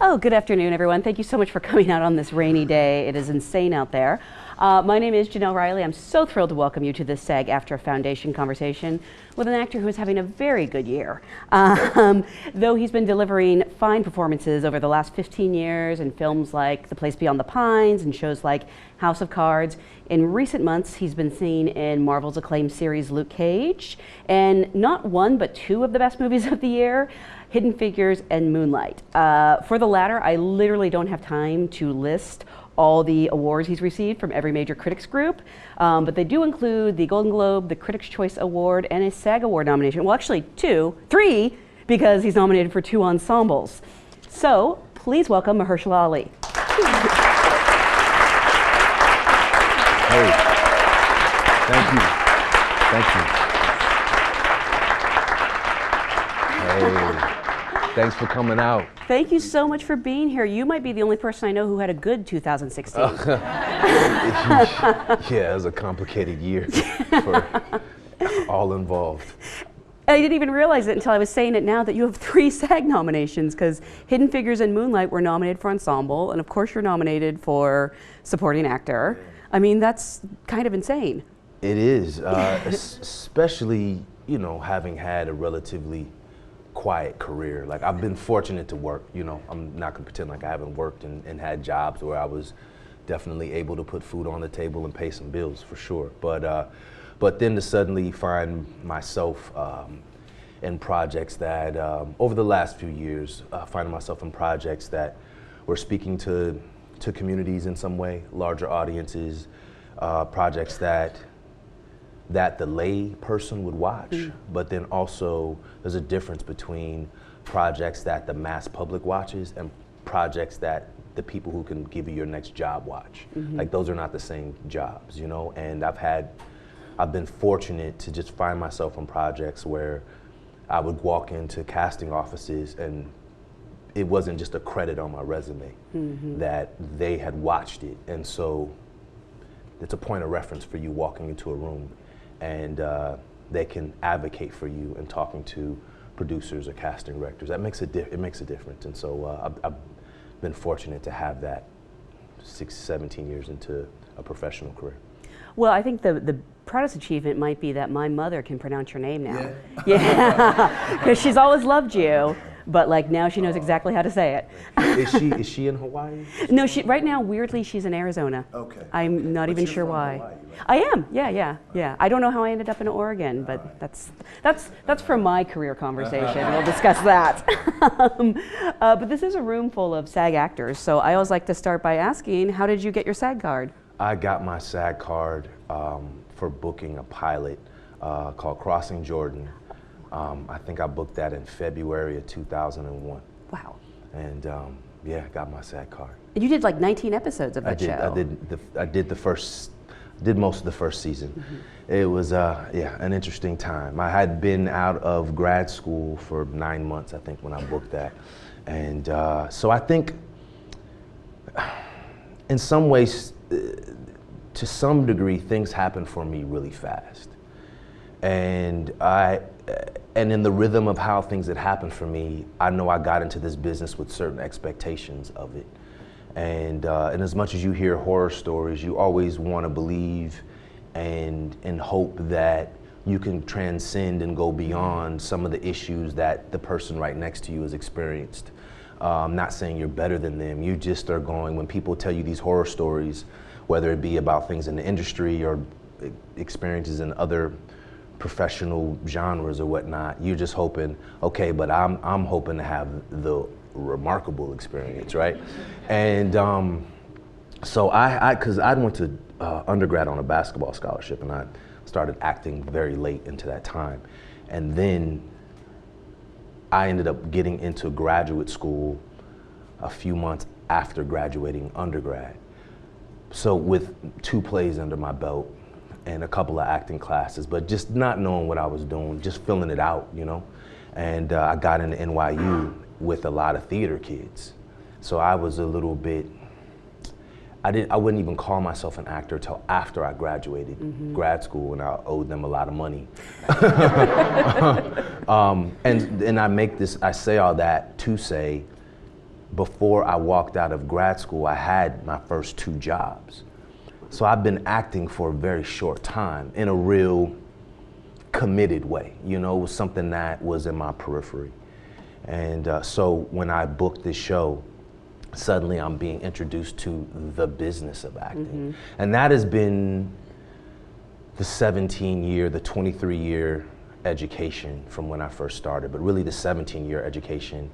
Oh, good afternoon, everyone. Thank you so much for coming out on this rainy day. It is insane out there. My name is Jenelle Riley. I'm so thrilled to welcome you to this SAG-AFTRA Foundation conversation with an actor who is having a very good year. Though he's been delivering fine performances over the last 15 years in films like The Place Beyond the Pines and shows like House of Cards, in recent months he's been seen in Marvel's acclaimed series Luke Cage, and not one but two of the best movies of the year, Hidden Figures and Moonlight. For the latter, I literally don't have time to list all the awards he's received from every major critics group, but they do include the Golden Globe, the Critics' Choice Award, and a SAG Award nomination. Well, actually three, because he's nominated for 2 ensembles. So please welcome Mahershala Ali. Hey, thank you. Hey, thanks for coming out. Thank you so much for being here. You might be the only person I know who had a good 2016. Yeah, it was a complicated year for all involved. I didn't even realize it until I was saying it now that you have 3 SAG nominations, because Hidden Figures and Moonlight were nominated for ensemble, and of course you're nominated for supporting actor. I mean, that's kind of insane. It is, especially, you know, having had a relatively quiet career. Like, I've been fortunate to work, you know, I'm not gonna pretend like I haven't worked and had jobs where I was definitely able to put food on the table and pay some bills, for sure. But then to suddenly find myself in projects that, over the last few years, finding myself in projects that were speaking to communities in some way, larger audiences, projects that the lay person would watch, but then also there's a difference between projects that the mass public watches and projects that the people who can give you your next job watch. Like, those are not the same jobs, you know? And I've been fortunate to just find myself in projects where I would walk into casting offices and it wasn't just a credit on my resume, that they had watched it. And so it's a point of reference for you walking into a room, and they can advocate for you and talking to producers or casting directors. That makes it makes a difference. And so I've been fortunate to have that 17 years into a professional career. Well, I think the proudest achievement might be that my mother can pronounce your name now. Yeah, because she's always loved you. But like, now she knows exactly how to say it. Is she in Hawaii? No, right now, weirdly, she's in Arizona. Okay. I'm not even sure why. Hawaii, right? I am, yeah. I don't know how I ended up in Oregon, but that's for my career conversation. We'll discuss that. But this is a room full of SAG actors, so I always like to start by asking, how did you get your SAG card? I got my SAG card for booking a pilot called Crossing Jordan. I think I booked that in February of 2001. Wow. And yeah, got my SAG card. And you did like 19 episodes of that show. I did most of the first season. It was, yeah, an interesting time. I had been out of grad school for 9 months, I think, when I booked that. And so I think, in some ways, to some degree, things happened for me really fast. And in the rhythm of how things had happened for me, I know I got into this business with certain expectations of it. And as much as you hear horror stories, you always want to believe and hope that you can transcend and go beyond some of the issues that the person right next to you has experienced. I'm not saying you're better than them. You just are going, when people tell you these horror stories, whether it be about things in the industry or experiences in other professional genres or whatnot, you're just hoping, okay, but I'm hoping to have the remarkable experience, right? And so because I went to undergrad on a basketball scholarship, and I started acting very late into that time. And then I ended up getting into graduate school a few months after graduating undergrad. So with 2 plays under my belt and a couple of acting classes, but just not knowing what I was doing, just filling it out, you know? And I got into NYU with a lot of theater kids. So I was a little bit, I wouldn't even call myself an actor till after I graduated grad school, and I owed them a lot of money. And I say all that to say, before I walked out of grad school, I had my first 2 jobs. So I've been acting for a very short time in a real committed way. You know, it was something that was in my periphery. And so when I booked this show, suddenly I'm being introduced to the business of acting. And that has been the 17-year, the 23-year education from when I first started, but really the 17-year education.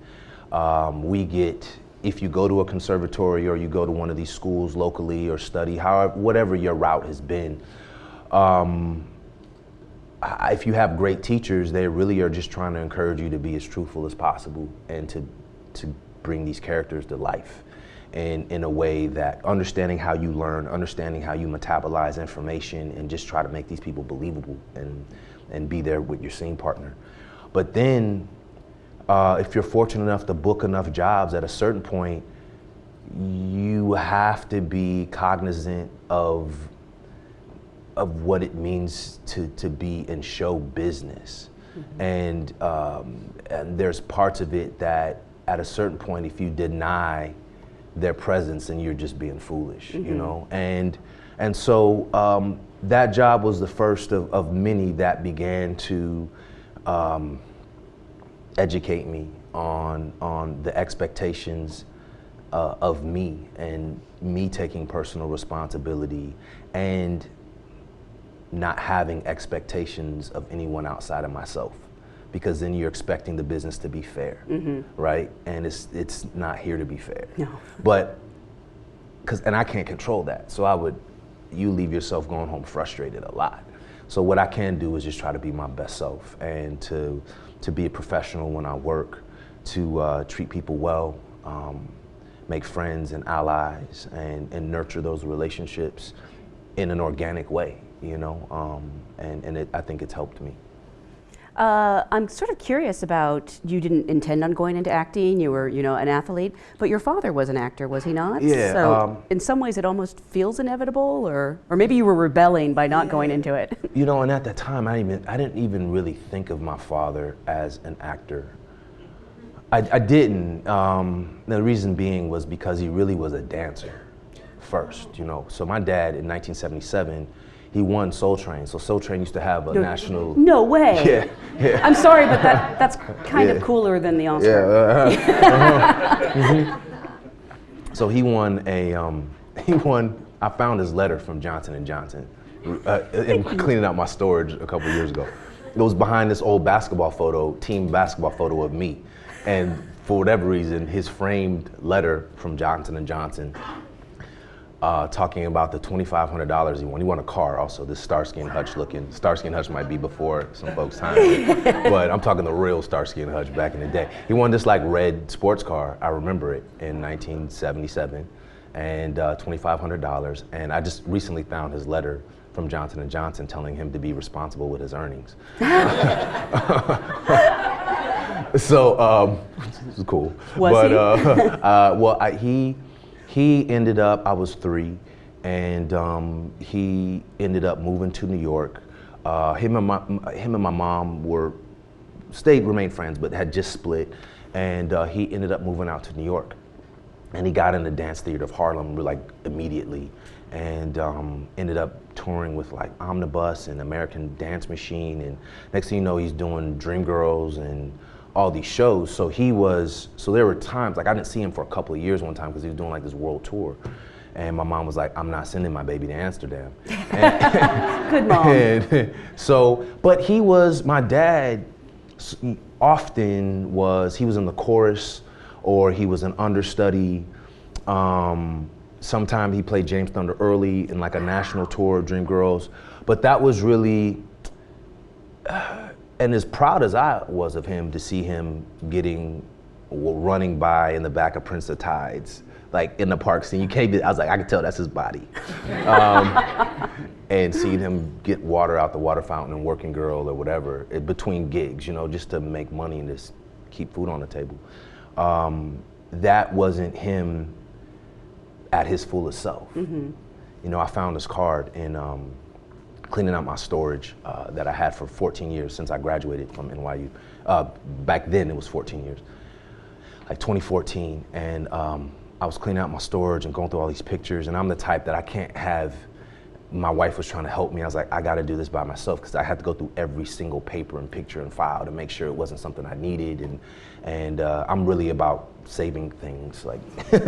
We get, if you go to a conservatory or you go to one of these schools locally or study, however, whatever your route has been, if you have great teachers, they really are just trying to encourage you to be as truthful as possible and to bring these characters to life in a way that understanding how you learn, understanding how you metabolize information, and just try to make these people believable and be there with your scene partner. But then, if you're fortunate enough to book enough jobs, at a certain point, you have to be cognizant of what it means to be in show business. And there's parts of it that at a certain point, if you deny their presence, then you're just being foolish, you know? And so that job was the first of many that began to educate me on the expectations of me and me taking personal responsibility and not having expectations of anyone outside of myself, because then you're expecting the business to be fair, right? And it's not here to be fair. No. But, and I can't control that. So you leave yourself going home frustrated a lot. So what I can do is just try to be my best self and to be a professional when I work, to treat people well, make friends and allies, and nurture those relationships in an organic way, you know, and I think it's helped me. I'm sort of curious about, you didn't intend on going into acting, you were, you know, an athlete, but your father was an actor, was he not? Yeah. So in some ways it almost feels inevitable, or maybe you were rebelling by not going into it. You know, and at that time I didn't even really think of my father as an actor. I didn't. The reason being was because he really was a dancer first, you know. So my dad in 1977, he won Soul Train. So Soul Train used to have a national... No way. Yeah, yeah. I'm sorry, but that's kind of cooler than the Oscar. Yeah. So he won I found his letter from Johnson & Johnson in cleaning out my storage a couple years ago. It was behind this old team basketball photo of me. And for whatever reason, his framed letter from Johnson & Johnson talking about the $2,500 he won. He won a car also, this Starsky and Hutch looking. Starsky and Hutch might be before some folks' time, but I'm talking the real Starsky and Hutch back in the day. He won this like red sports car, I remember it, in 1977, and $2,500. And I just recently found his letter from Johnson & Johnson telling him to be responsible with his earnings. So, this is cool. Was he? He ended up, I was 3, and he ended up moving to New York. Him and my mom remained friends, but had just split, and he ended up moving out to New York. And he got in the dance theater of Harlem like immediately, and ended up touring with like Omnibus and American Dance Machine, and next thing you know, he's doing Dreamgirls and all these shows. So there were times, like I didn't see him for a couple of years one time because he was doing like this world tour. And my mom was like, I'm not sending my baby to Amsterdam. Good mom. And so, but my dad often he was in the chorus, or he was an understudy. Sometime he played James Thunder Early in like a national tour of Dreamgirls. But that was really, and as proud as I was of him to see him running by in the back of Prince of Tides, like in the park scene, I was like, I could tell that's his body. And seeing him get water out the water fountain in Working Girl or whatever, between gigs, you know, just to make money and just keep food on the table. That wasn't him at his fullest self. You know, I found this card in cleaning out my storage that I had for 14 years since I graduated from NYU. Back then it was 14 years. like 2014, and I was cleaning out my storage and going through all these pictures, and I'm the type that I can't have, my wife was trying to help me. I was like, I gotta do this by myself, because I had to go through every single paper and picture and file to make sure it wasn't something I needed, and I'm really about saving things, like, in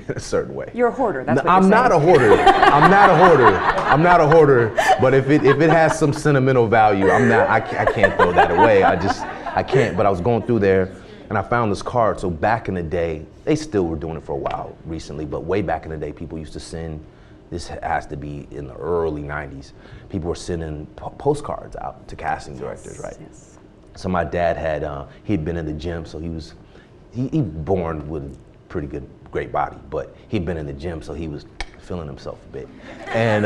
a certain way. You're a hoarder, that's what I'm you're not saying. a hoarder. I'm not a hoarder. I'm not a hoarder, but if it has some sentimental value, I can't throw that away. I can't, but I was going through there, and I found this card. So back in the day, they still were doing it for a while recently, but way back in the day, people used to send, this has to be in the early 90s, people were sending postcards out to casting directors, right? Yes. So my dad had, he'd been in the gym, so he born with a pretty good, great body, but he'd been in the gym, so he was feeling himself a bit. And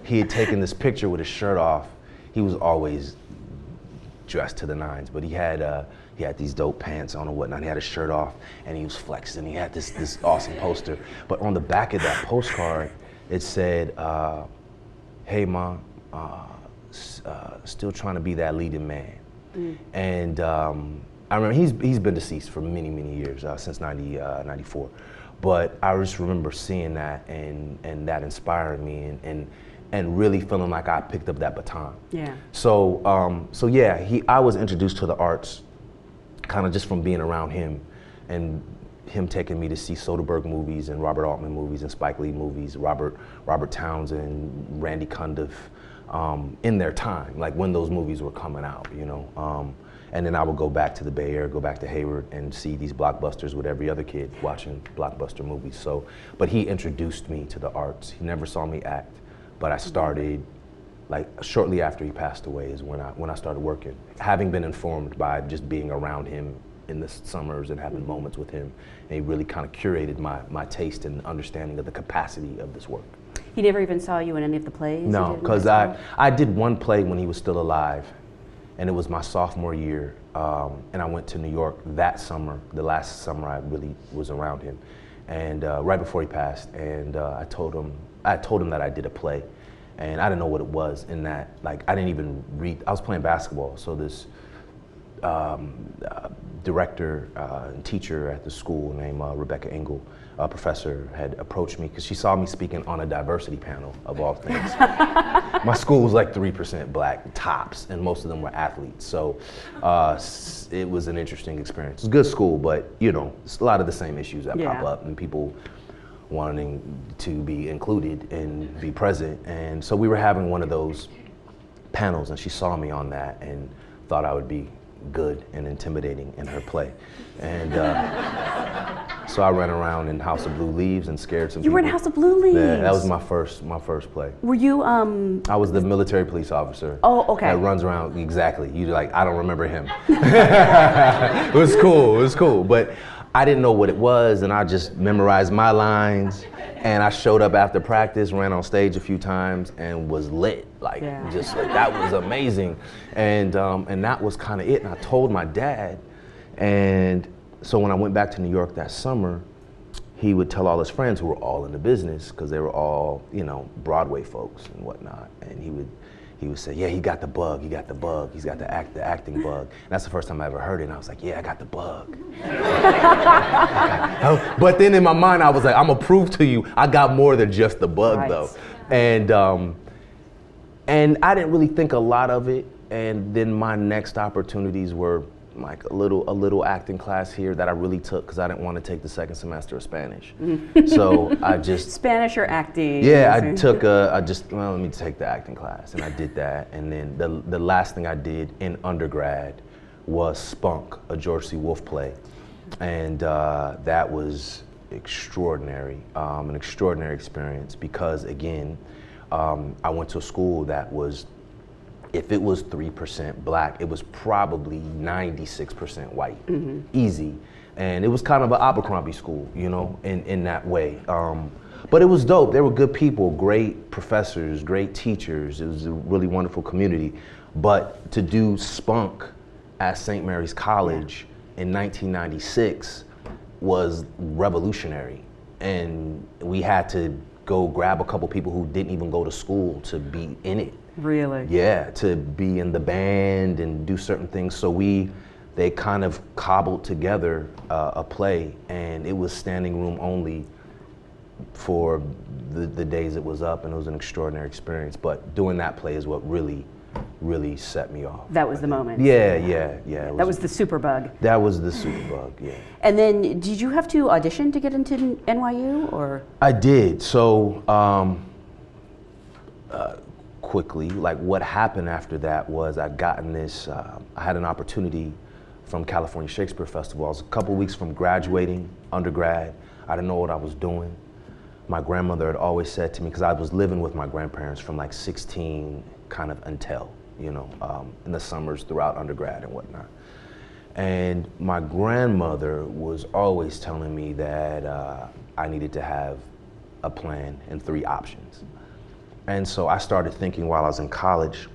he had taken this picture with his shirt off. He was always dressed to the nines, but he had these dope pants on and whatnot. He had his shirt off, and he was flexing. He had this awesome poster. But on the back of that postcard, it said, "Hey, Ma, still trying to be that leading man." Mm. And I remember he's been deceased for many, many years, since 94. But I just remember seeing that and that inspiring me and really feeling like I picked up that baton. Yeah. So yeah, I was introduced to the arts kind of just from being around him, and him taking me to see Soderbergh movies and Robert Altman movies and Spike Lee movies, Robert Townsend, Randy Cundiff, in their time, like when those movies were coming out, you know. And then I would go back to the Bay Area, go back to Hayward, and see these blockbusters with every other kid watching blockbuster movies. So, but he introduced me to the arts. He never saw me act, but I started, like shortly after he passed away is when I started working, having been informed by just being around him in the summers and having moments with him. And he really kind of curated my taste and understanding of the capacity of this work. He never even saw you in any of the plays? No, because I did one play when he was still alive, and it was my sophomore year, and I went to New York that summer, the last summer I really was around him, and right before he passed, and I told him that I did a play, and I didn't know what it was in that, like I didn't even read, I was playing basketball, so this director and teacher at the school named Rebecca Engel, a professor, had approached me because she saw me speaking on a diversity panel, of all things. My school was like 3% black tops, and most of them were athletes. So it was an interesting experience. It's a good school, but you know, it's a lot of the same issues that pop up, and people wanting to be included and be present. And so we were having one of those panels, and she saw me on that and thought I would be good and intimidating in her play. And so I ran around in House of Blue Leaves and scared some people. You were in House of Blue Leaves? Yeah, that was my first play. Were you, I was the military police officer. Oh, okay. That runs around, exactly. You like, I don't remember him. It was cool. But I didn't know what it was, and I just memorized my lines. And I showed up after practice, ran on stage a few times, and was lit. Just like, that was amazing. And that was kind of it. And I told my dad, and so when I went back to New York that summer, he would tell all his friends who were all in the business, because they were all, you know, Broadway folks and whatnot. And he would say, yeah, he got the bug, he's got the acting bug. And that's the first time I ever heard it, and I was like, yeah, I got the bug. But then in my mind, I was like, I'm gonna prove to you, I got more than just the bug, though. And I didn't really think a lot of it. And then my next opportunities were like a little acting class here that I really took because I didn't want to take the second semester of Spanish. So I just Spanish or acting? Yeah, let me take the acting class, and I did that. And then the last thing I did in undergrad was Spunk, a George C. Wolfe play, and that was extraordinary, an extraordinary experience because again, I went to a school that was, if it was 3% black, it was probably 96% white, easy. And it was kind of an Abercrombie school, you know, in that way. But it was dope. There were good people, great professors, great teachers. It was a really wonderful community. But to do Spunk at St. Mary's College in 1996 was revolutionary. And we had to go grab a couple people who didn't even go to school to be in it. Really? Yeah, to be in the band and do certain things. So we they kind of cobbled together a play, and it was standing room only for the days it was up, and it was an extraordinary experience. But doing that play is what really set me off. That was the moment. Yeah. That was the superbug. That was the superbug, yeah. And then, did you have to audition to get into NYU, or? I did. So, quickly, like what happened after that was I had an opportunity from California Shakespeare Festival. I was a couple weeks from graduating undergrad. I didn't know what I was doing. My grandmother had always said to me, because I was living with my grandparents from like 16 kind of until, in the summers throughout undergrad and whatnot. And my grandmother was always telling me that I needed to have a plan and 3 options. And so I started thinking while I was in college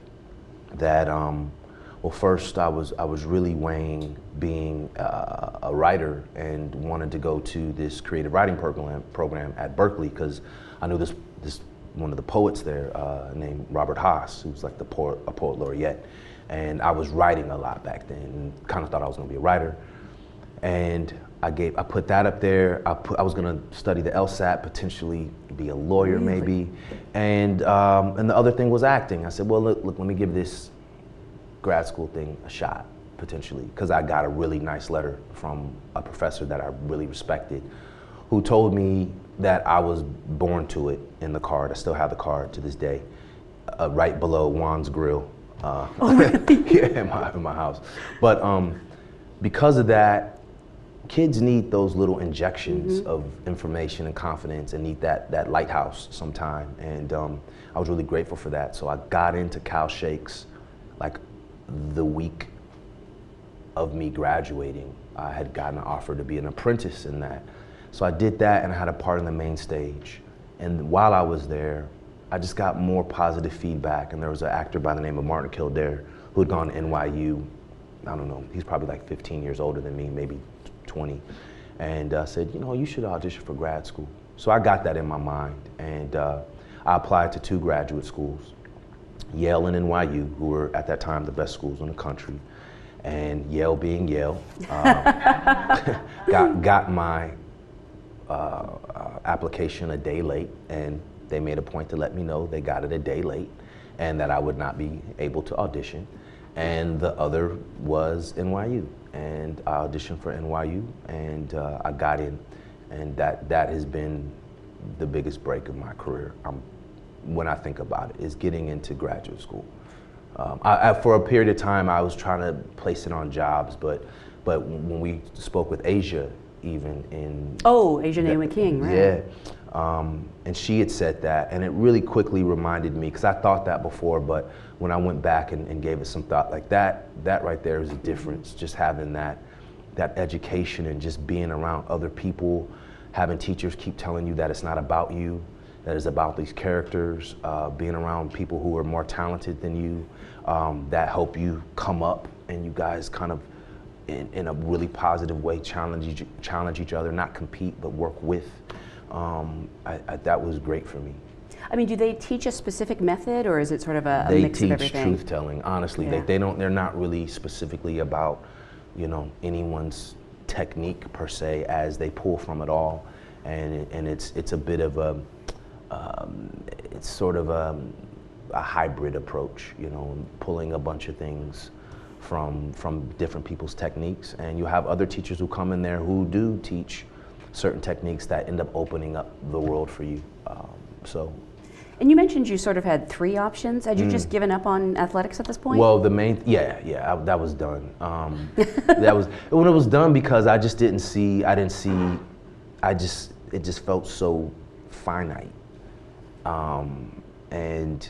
that, well, first I was really weighing being a writer and wanted to go to this creative writing program at Berkeley, because I knew this one of the poets there named Robert Haas, who's like a poet laureate. And I was writing a lot back then and kind of thought I was gonna be a writer. And I put that up there. I was gonna study the LSAT, potentially be a lawyer maybe. And the other thing was acting. I said, well, look, let me give this grad school thing a shot, potentially, because I got a really nice letter from a professor that I really respected, who told me that I was born to it in the card. I still have the card to this day, right below Juan's Grill. Oh, really? Yeah, in my house. But because of that, kids need those little injections of information and confidence, and need that lighthouse sometime. And I was really grateful for that. So I got into Cal Shakes like the week of me graduating. I had gotten an offer to be an apprentice in that. So I did that, and I had a part in the main stage. And while I was there, I just got more positive feedback. And there was an actor by the name of Martin Kildare who had gone to NYU. I don't know, he's probably like 15 years older than me, maybe 20. And said, you should audition for grad school. So I got that in my mind. And I applied to 2 graduate schools, Yale and NYU, who were at that time the best schools in the country. And Yale being Yale, got my application a day late, and they made a point to let me know they got it a day late and that I would not be able to audition. And the other was NYU, and I auditioned for NYU, and I got in, and that has been the biggest break of my career. When I think about it, is getting into graduate school. For a period of time, I was trying to place it on jobs, but when we spoke with Asia, even in Asia Naomi King, right? Yeah, and she had said that, and it really quickly reminded me, because I thought that before, but when I went back and gave it some thought, like that right there is a difference. Just having that education and just being around other people, having teachers keep telling you that it's not about you, that it's about these characters, being around people who are more talented than you, that help you come up, and you guys kind of, in a really positive way, challenge each other, not compete, but work with. That was great for me. I mean, do they teach a specific method, or is it sort of a mix of everything? They teach truth telling, honestly. Yeah. They're not really specifically about, anyone's technique per se, as they pull from it all. And it's a bit of it's sort of a hybrid approach, pulling a bunch of things from different people's techniques. And you have other teachers who come in there who do teach certain techniques that end up opening up the world for you. And you mentioned you sort of had 3 options. Had you just given up on athletics at this point? Well, that was done. When it was done, because I just didn't see, it just felt so finite. And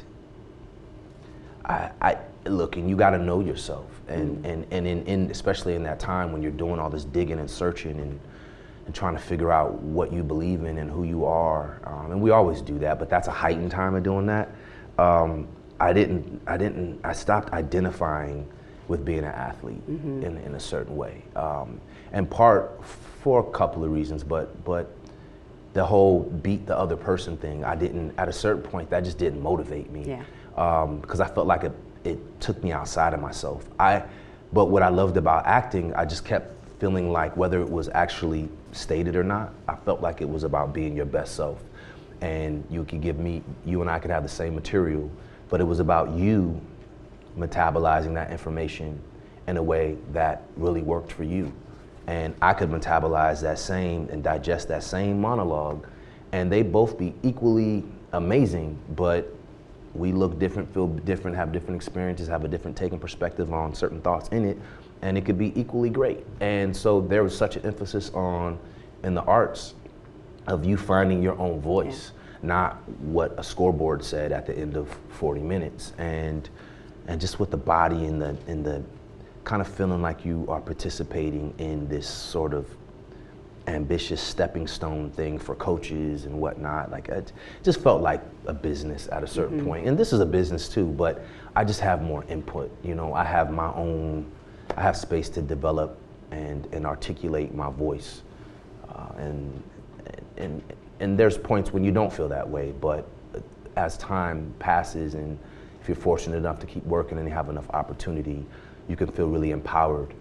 I look, and you got to know yourself, and especially in that time when you're doing all this digging and searching and trying to figure out what you believe in and who you are, and we always do that, but that's a heightened time of doing that. I stopped identifying with being an athlete in a certain way, and part for a couple of reasons, but the whole beat the other person thing, at a certain point, that just didn't motivate me. Yeah. Because I felt like it took me outside of myself. But what I loved about acting, I just kept feeling like whether it was actually stated or not, I felt like it was about being your best self. And you and I could have the same material, but it was about you metabolizing that information in a way that really worked for you. And I could metabolize that same and digest that same monologue, and they both be equally amazing, but we look different, feel different, have different experiences, have a different take and perspective on certain thoughts in it, and it could be equally great. And so there was such an emphasis in the arts, of you finding your own voice, not what a scoreboard said at the end of 40 minutes, and just with the body and the kind of feeling like you are participating in this sort of ambitious stepping stone thing for coaches and whatnot. Like, it just felt like a business at a certain point. And this is a business too, but I just have more input. You know, I have space to develop and articulate my voice. And there's points when you don't feel that way, but as time passes and if you're fortunate enough to keep working and you have enough opportunity, you can feel really empowered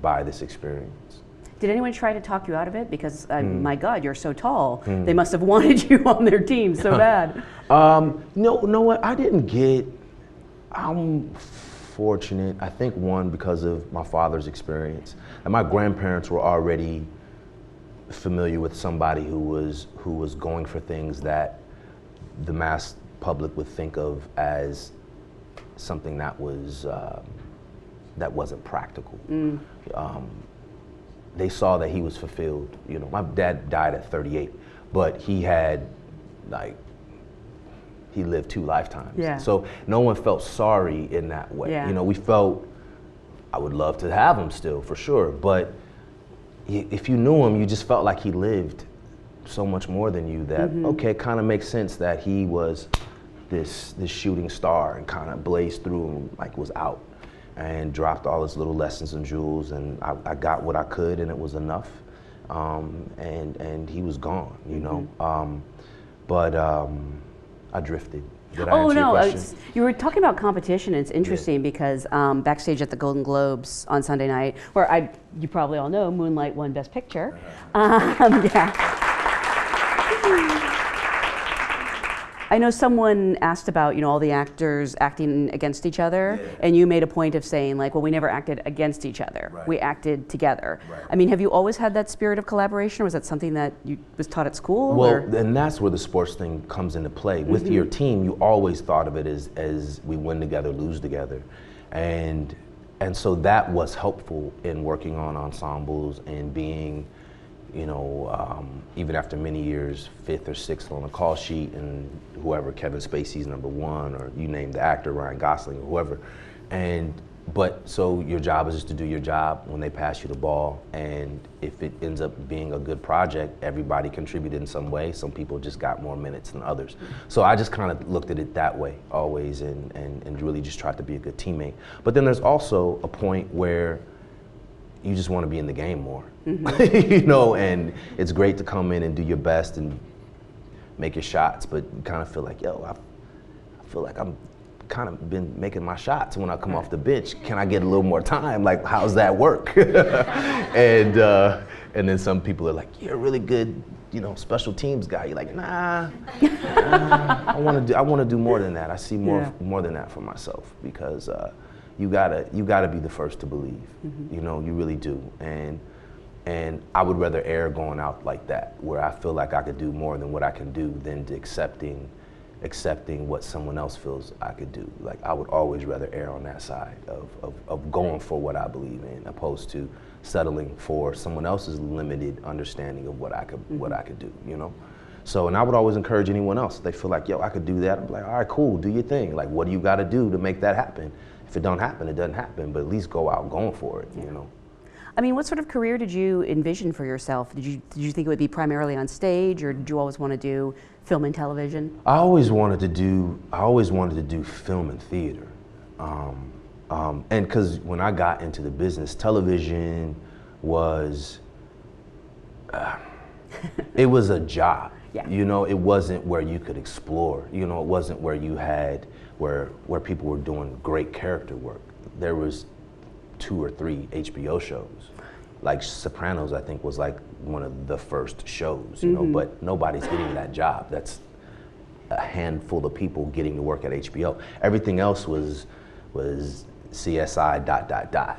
by this experience. Did anyone try to talk you out of it? Because my God, you're so tall. They must have wanted you on their team so bad. No, what I didn't get. I'm fortunate. I think one, because of my father's experience, and my grandparents were already familiar with somebody who was going for things that the mass public would think of as something that wasn't practical. They saw that he was fulfilled. You know, my dad died at 38, but he lived 2 lifetimes. Yeah. So no one felt sorry in that way. Yeah. You know, we felt, I would love to have him still, for sure, but if you knew him, you just felt like he lived so much more than you that, okay, it kind of makes sense that he was this shooting star and kind of blazed through and like was out and dropped all his little lessons and jewels, and I got what I could, and it was enough, and he was gone, you know. But I drifted. Did I answer your question? You were talking about competition, and it's interesting because backstage at the Golden Globes on Sunday night, where you probably all know Moonlight won Best Picture. I know someone asked about, all the actors acting against each other, and you made a point of saying, like, well, we never acted against each other. Right. We acted together. Right. I mean, have you always had that spirit of collaboration, or was that something that you was taught at school? Well, and that's where the sports thing comes into play. With your team, you always thought of it as we win together, lose together. And so that was helpful in working on ensembles and being, even after many years, 5th or 6th on a call sheet, and whoever, Kevin Spacey's #1, or you name the actor, Ryan Gosling, or whoever. But so your job is just to do your job when they pass you the ball, and if it ends up being a good project, everybody contributed in some way. Some people just got more minutes than others. So I just kind of looked at it that way always, and really just tried to be a good teammate. But then there's also a point where you just want to be in the game more, and it's great to come in and do your best and make your shots, but you kind of feel like, I feel like I'm kind of been making my shots when I come off the bench. Can I get a little more time? Like, how's that work? and then some people are like, you're a really good, special teams guy. You're like, nah, I want to do more than that. I see more than that for myself, because you gotta be the first to believe. You really do. And I would rather err going out like that, where I feel like I could do more than what I can do, than to accepting what someone else feels I could do. Like, I would always rather err on that side of going for what I believe in, opposed to settling for someone else's limited understanding of what I could do. So, and I would always encourage anyone else, if they feel like, I could do that, I'm like, all right, cool, do your thing. Like, what do you gotta do to make that happen? If it don't happen, it doesn't happen, but at least go out going for it, I mean, what sort of career did you envision for yourself? Did you think it would be primarily on stage, or did you always want to do film and television? I always wanted to do film and theater. And because when I got into the business, television was, it was a job. Yeah. It wasn't where you could explore. It wasn't where you had, where people were doing great character work. there was 2 or 3 HBO shows. Like Sopranos, I think, was like one of the first shows, you know, but nobody's getting that job. That's a handful of people getting to work at HBO. Everything else was CSI ...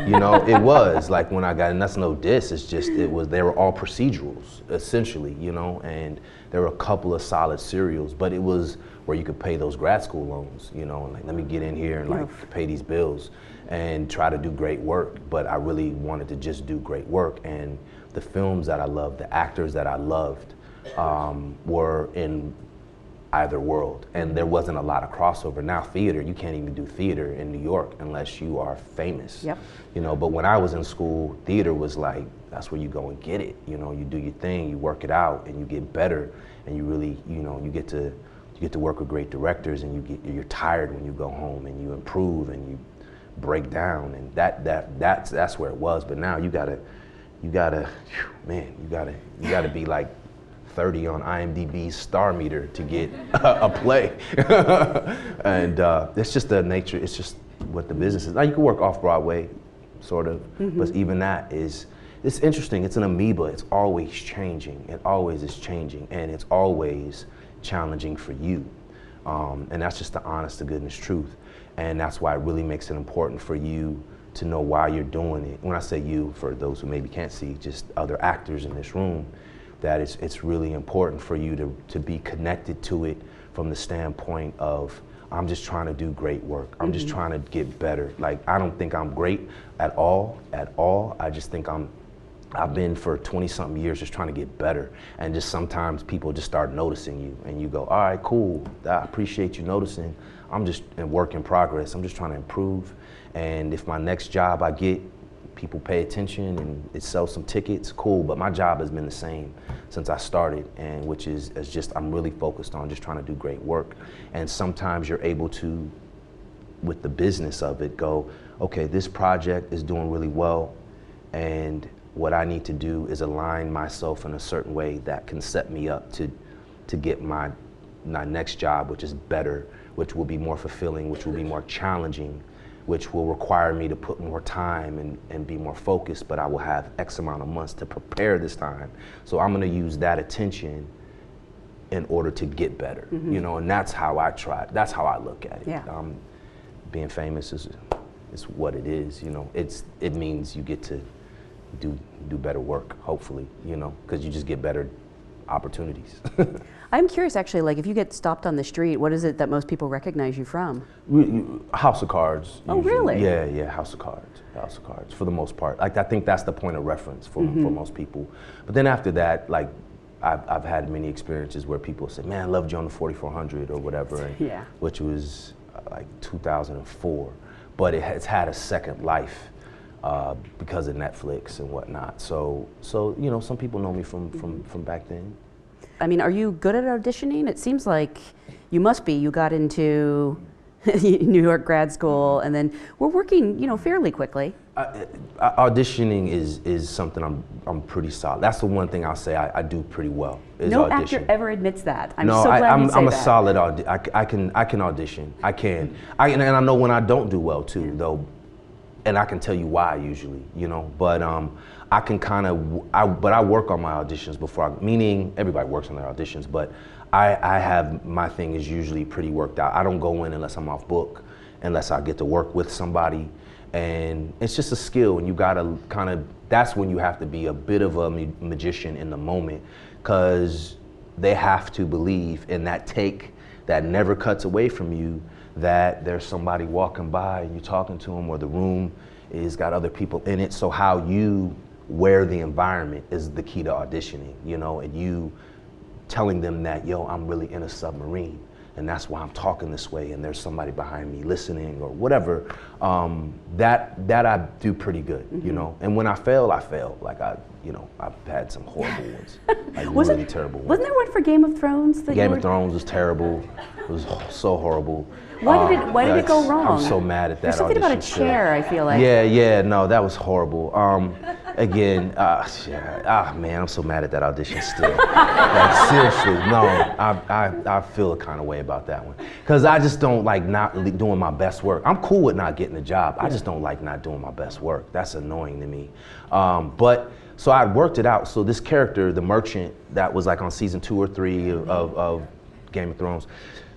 You know, it was like when I got, and that's no diss, it's just, they were all procedurals, essentially, you know, and there were a couple of solid serials, but it was where you could pay those grad school loans, you know, and like, let me get in here and like pay these bills and try to do great work. But I really wanted to just do great work, and the films that I loved, the actors that I loved were in either world, and there wasn't a lot of crossover. Now theater, you can't even do theater in New York unless you are famous. Yep. You know, but when I was in school, theater was like, that's where you go and get it. You know, you do your thing, you work it out, and you get better, and you really, you know, you get to work with great directors, and you're tired when you go home, and you improve, and you break down, and that's where it was. But now you gotta be like 30 on IMDb's star meter to get a play. And it's just the nature, it's just what the business is. Now you can work off Broadway, sort of, but even that it's interesting, it's an amoeba, it's always changing, it always is changing, and it's always challenging for you. And that's just the honest to goodness truth. And that's why it really makes it important for you to know why you're doing it. When I say you, for those who maybe can't see, just other actors in this room, that it's really important for you to be connected to it from the standpoint of, I'm just trying to do great work. I'm just trying to get better. Like, I don't think I'm great at all. I just think I've been for 20-something years just trying to get better. And just sometimes people just start noticing you, and you go, all right, cool, I appreciate you noticing. I'm just in work in progress. I'm just trying to improve. And if my next job I get, people pay attention and it sells some tickets, cool, but my job has been the same since I started, and which is just, I'm really focused on just trying to do great work. And sometimes you're able to, with the business of it, go, okay, this project is doing really well, and what I need to do is align myself in a certain way that can set me up to get my next job, which is better, which will be more fulfilling, which will be more challenging, which will require me to put more time and be more focused, but I will have X amount of months to prepare this time. So I'm gonna use that attention in order to get better, you know, and that's how that's how I look at it. Yeah. Being famous is what it is, you know. It means you get to do better work, hopefully, you know, because you just get better opportunities. I'm curious, actually, like if you get stopped on the street, what is it that most people recognize you from? House of Cards. Oh, really? Yeah, House of Cards, for the most part. Like, I think that's the point of reference for most people. But then after that, like, I've had many experiences where people say, man, I loved you on the 4400 or whatever, and, which was like 2004. But it's had a second life because of Netflix and whatnot. So you know, some people know me from back then. I mean, are you good at auditioning? It seems like you must be. You got into New York grad school, and then we're working, you know, fairly quickly. Auditioning is something I'm pretty solid. That's the one thing I'll say I do pretty well. Is no audition. actor ever admits that. I'm no, so glad you say I'm a that. solid I can audition. I can. And I know when I don't do well too, though, and I can tell you why usually, you know. But I can kind of, but I work on my auditions before, meaning everybody works on their auditions, but I have, my thing is usually pretty worked out. I don't go in unless I'm off book, unless I get to work with somebody. And it's just a skill, and you gotta kind of, that's when you have to be a bit of a magician in the moment, because they have to believe in that take that never cuts away from you, that there's somebody walking by and you're talking to them, or the room is got other people in it. So how you wear the environment is the key to auditioning, you know, and you telling them that, yo, I'm really in a submarine, and that's why I'm talking this way, and there's somebody behind me listening, or whatever. That I do pretty good, you know. And when I fail, I fail. Like, you know, I've had some horrible ones, like really terrible ones. Wasn't there one for Game of Thrones? Game of Thrones was terrible. It was so horrible. Why did it go wrong? I'm so mad at that. There's something about a chair, I feel like. Yeah, no, that was horrible. again, man, I'm so mad at that audition still. Like, seriously, no, I feel a kind of way about that one. Because I just don't like not doing my best work. I'm cool with not getting a job. I just don't like not doing my best work. That's annoying to me. So I worked it out. So this character, the merchant, that was like on season 2 or 3 of Game of Thrones.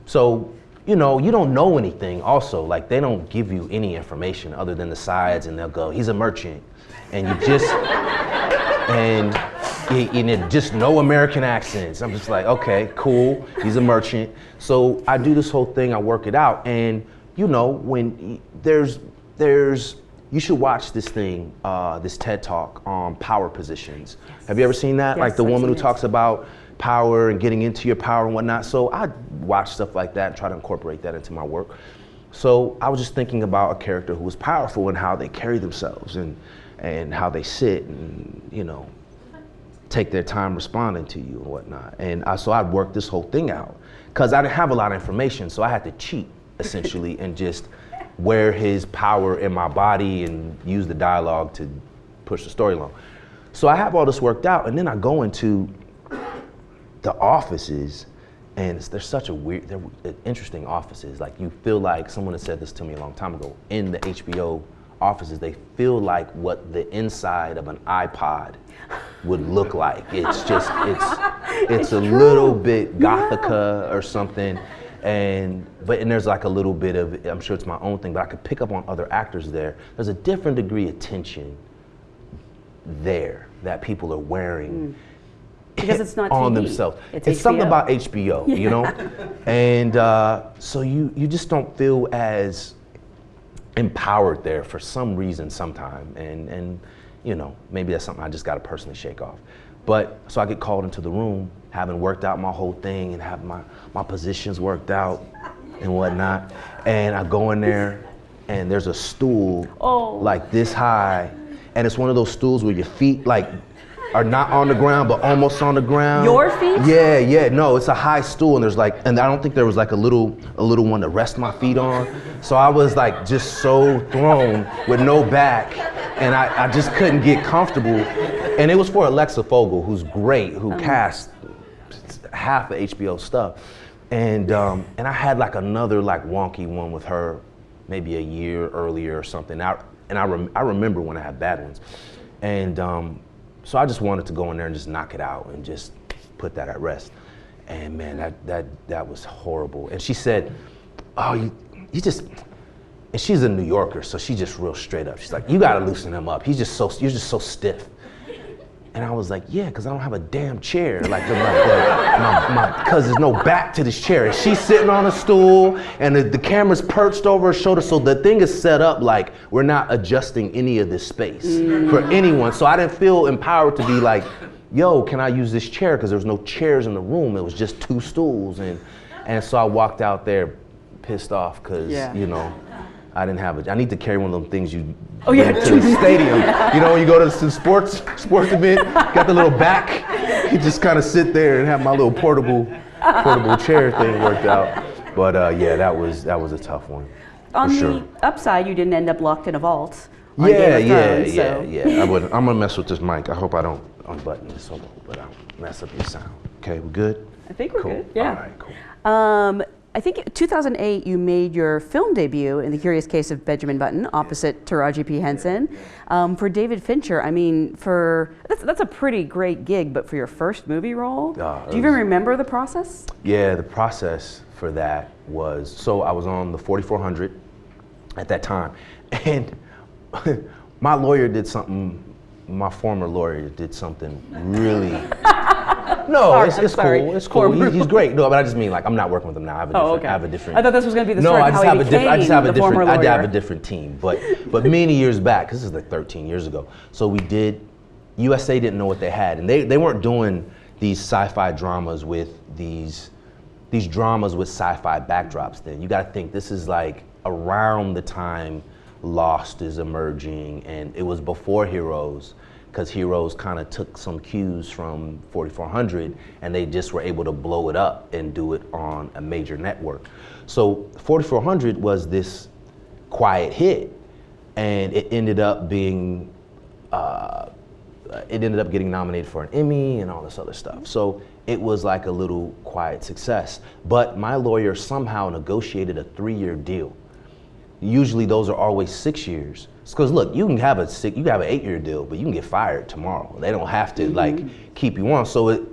So, you know, you don't know anything also. Like, they don't give you any information other than the sides, and they'll go, he's a merchant. And you just, and just no American accents. I'm just like, okay, cool, he's a merchant. So I do this whole thing, I work it out. And, you know, when you should watch this thing, this TED Talk on power positions. Yes. Have you ever seen that? Yes, like the woman who it. talks about power and getting into your power and whatnot. So I watch stuff like that and try to incorporate that into my work. So I was just thinking about a character who was powerful and how they carry themselves and how they sit and, you know, take their time responding to you and whatnot. And so I'd worked this whole thing out because I didn't have a lot of information. So I had to cheat essentially and just wear his power in my body and use the dialogue to push the story along. So I have all this worked out, and then I go into the offices, and they're such they're interesting offices. Like, you feel like, someone had said this to me a long time ago, in the HBO offices, they feel like what the inside of an iPod would look like. It's just, it's a little bit Gothica or something. And there's like a little bit of, I'm sure it's my own thing, but I could pick up on other actors there. There's a different degree of tension there that people are wearing because it's not on TV. themselves. It's something about HBO, you know? And so you just don't feel as empowered there for some reason sometime. And you know, maybe that's something I just gotta personally shake off. But so I get called into the room, having worked out my whole thing and have my positions worked out and whatnot. And I go in there and there's a stool like this high. And it's one of those stools where your feet like are not on the ground, but almost on the ground. Your feet? Yeah, no, it's a high stool, and there's like, and I don't think there was like a little one to rest my feet on. So I was like just so thrown with no back, and I just couldn't get comfortable. And it was for Alexa Fogel, who's great, who cast half the HBO stuff. And I had like another like wonky one with her, maybe a year earlier or something. I remember when I had bad ones. And so I just wanted to go in there and just knock it out and just put that at rest. And man, that was horrible. And she said, oh, you just, and she's a New Yorker, so she's just real straight up. She's like, you gotta loosen him up. You're just so stiff. And I was like, yeah, because I don't have a damn chair. Like, because there's no back to this chair. And she's sitting on a stool, and the camera's perched over her shoulder, so the thing is set up like we're not adjusting any of this space for anyone. So I didn't feel empowered to be like, yo, can I use this chair? Because there was no chairs in the room. It was just 2 stools. And so I walked out there pissed off because, you know, I didn't have it. I need to carry one of them things you bring to the stadium. You know, when you go to the sports event, got the little back, you just kind of sit there and have my little portable chair thing worked out. But yeah, that was a tough one. On the upside, you didn't end up locked in a vault. On Game of Thrones, yeah. I'm gonna mess with this mic. I hope I don't unbutton this solo, but I'll mess up your sound. Okay, we good? I think we're good. Yeah. All right, cool. I think 2008 you made your film debut in The Curious Case of Benjamin Button opposite Taraji P. Henson. For David Fincher, I mean, that's a pretty great gig, but for your first movie role, do you even remember the process? Yeah, the process for that was, so I was on the 4400 at that time, and my lawyer did something, my former lawyer did something really, no, it's cool, it's cool, he's great. No, but I just mean, like, I'm not working with him now, I have a different, I thought this was going to be the story of how he became the former lawyer. I have a different team, but many years back, this is like 13 years ago, so we did, USA didn't know what they had, and they weren't doing these sci-fi dramas with these dramas with sci-fi backdrops then. You gotta think, this is like around the time Lost is emerging, and it was before Heroes, because Heroes kind of took some cues from 4400, and they just were able to blow it up and do it on a major network. So 4400 was this quiet hit, and it ended up being it ended up getting nominated for an Emmy and all this other stuff. So it was like a little quiet success. But my lawyer somehow negotiated a 3-year deal. Usually those are always 6 years. Because look, you can have an 8-year deal, but you can get fired tomorrow. They don't have to like keep you on. So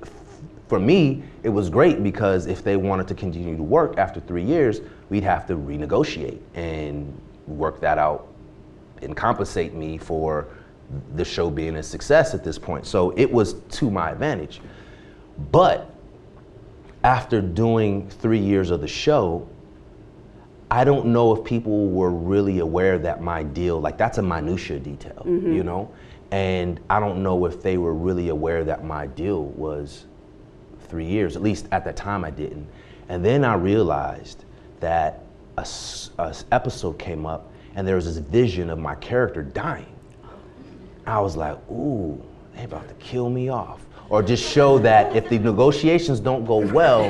for me, it was great because if they wanted to continue to work after 3 years, we'd have to renegotiate and work that out and compensate me for the show being a success at this point. So it was to my advantage. But after doing 3 years of the show, I don't know if people were really aware that my deal, like that's a minutia detail, you know? And I don't know if they were really aware that my deal was 3 years, at least at that time I didn't. And then I realized that a episode came up and there was this vision of my character dying. I was like, ooh, they about to kill me off. Or just show that if the negotiations don't go well,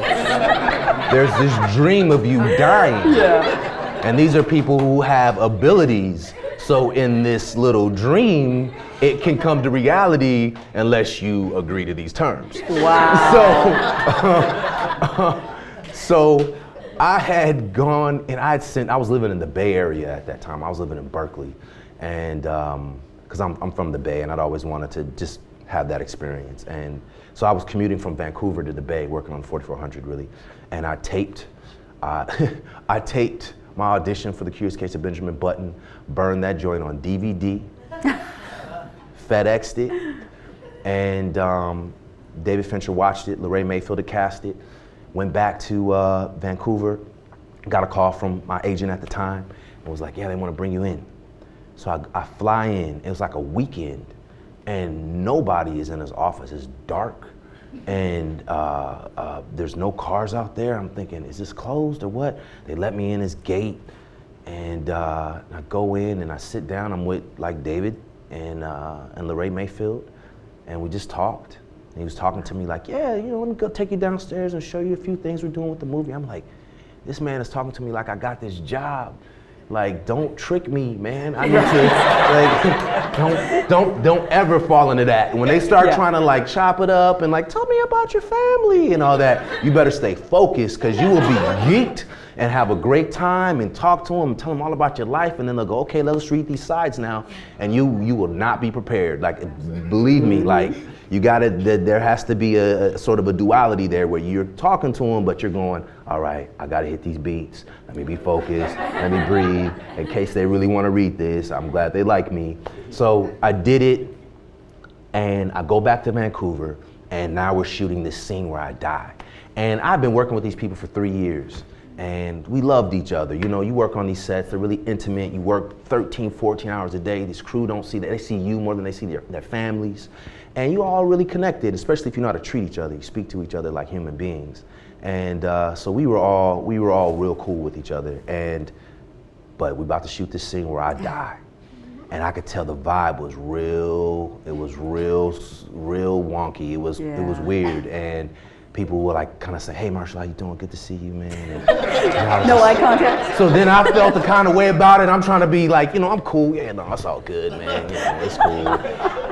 there's this dream of you dying. Yeah. And these are people who have abilities. So in this little dream, it can come to reality unless you agree to these terms. Wow. So I had gone and I was living in the Bay Area at that time. I was living in Berkeley. And because I'm from the Bay and I'd always wanted to just have that experience. And so I was commuting from Vancouver to the Bay, working on 4400 really. And I taped my audition for The Curious Case of Benjamin Button, burned that joint on DVD, FedExed it, and David Fincher watched it, Lorraine Mayfield had cast it, went back to Vancouver, got a call from my agent at the time, and was like, yeah, they want to bring you in. So I fly in, it was like a weekend, and nobody is in his office. It's dark, and there's no cars out there. I'm thinking, is this closed or what? They let me in this gate, and I go in and I sit down. I'm with like David and Lorraine Mayfield, and we just talked. And he was talking to me like, yeah, you know, let me go take you downstairs and show you a few things we're doing with the movie. I'm like, this man is talking to me like I got this job. Like, don't trick me, man. I need to, like, don't ever fall into that. When they start trying to like chop it up and like, tell me about your family and all that, you better stay focused because you will be geeked and have a great time and talk to them and tell them all about your life, and then they'll go, okay, let's read these sides now, and you will not be prepared. Like, believe me, like, you gotta, there has to be a sort of a duality there where you're talking to them, but you're going, all right, I gotta hit these beats. Let me be focused, let me breathe, in case they really wanna read this. I'm glad they like me. So I did it, and I go back to Vancouver, and now we're shooting this scene where I die. And I've been working with these people for 3 years, and we loved each other. You know, you work on these sets, they're really intimate. You work 13, 14 hours a day. This crew don't see that. They see you more than they see their families. And you all really connected, especially if you know how to treat each other. You speak to each other like human beings. And so we were all real cool with each other. But we're about to shoot this scene where I die. And I could tell the vibe was real, it was real wonky. It was weird. And people would like kind of say, hey Mahershala, how you doing? Good to see you, man. And no eye contact. So then I felt the kind of way about it. I'm trying to be like, you know, I'm cool. Yeah, no, it's all good, man. You know, it's cool.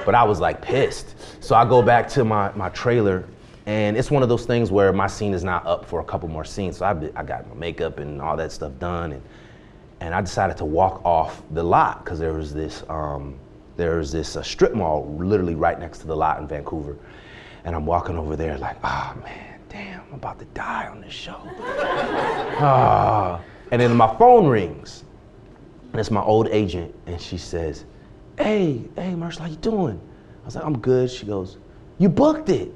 But I was like pissed. So I go back to my trailer, and it's one of those things where my scene is not up for a couple more scenes. So I got my makeup and all that stuff done, and I decided to walk off the lot because there was this strip mall literally right next to the lot in Vancouver. And I'm walking over there like, oh man, damn, I'm about to die on this show. And then my phone rings, and it's my old agent, and she says, hey, Mahershala, how you doing? I was like, I'm good. She goes, you booked it.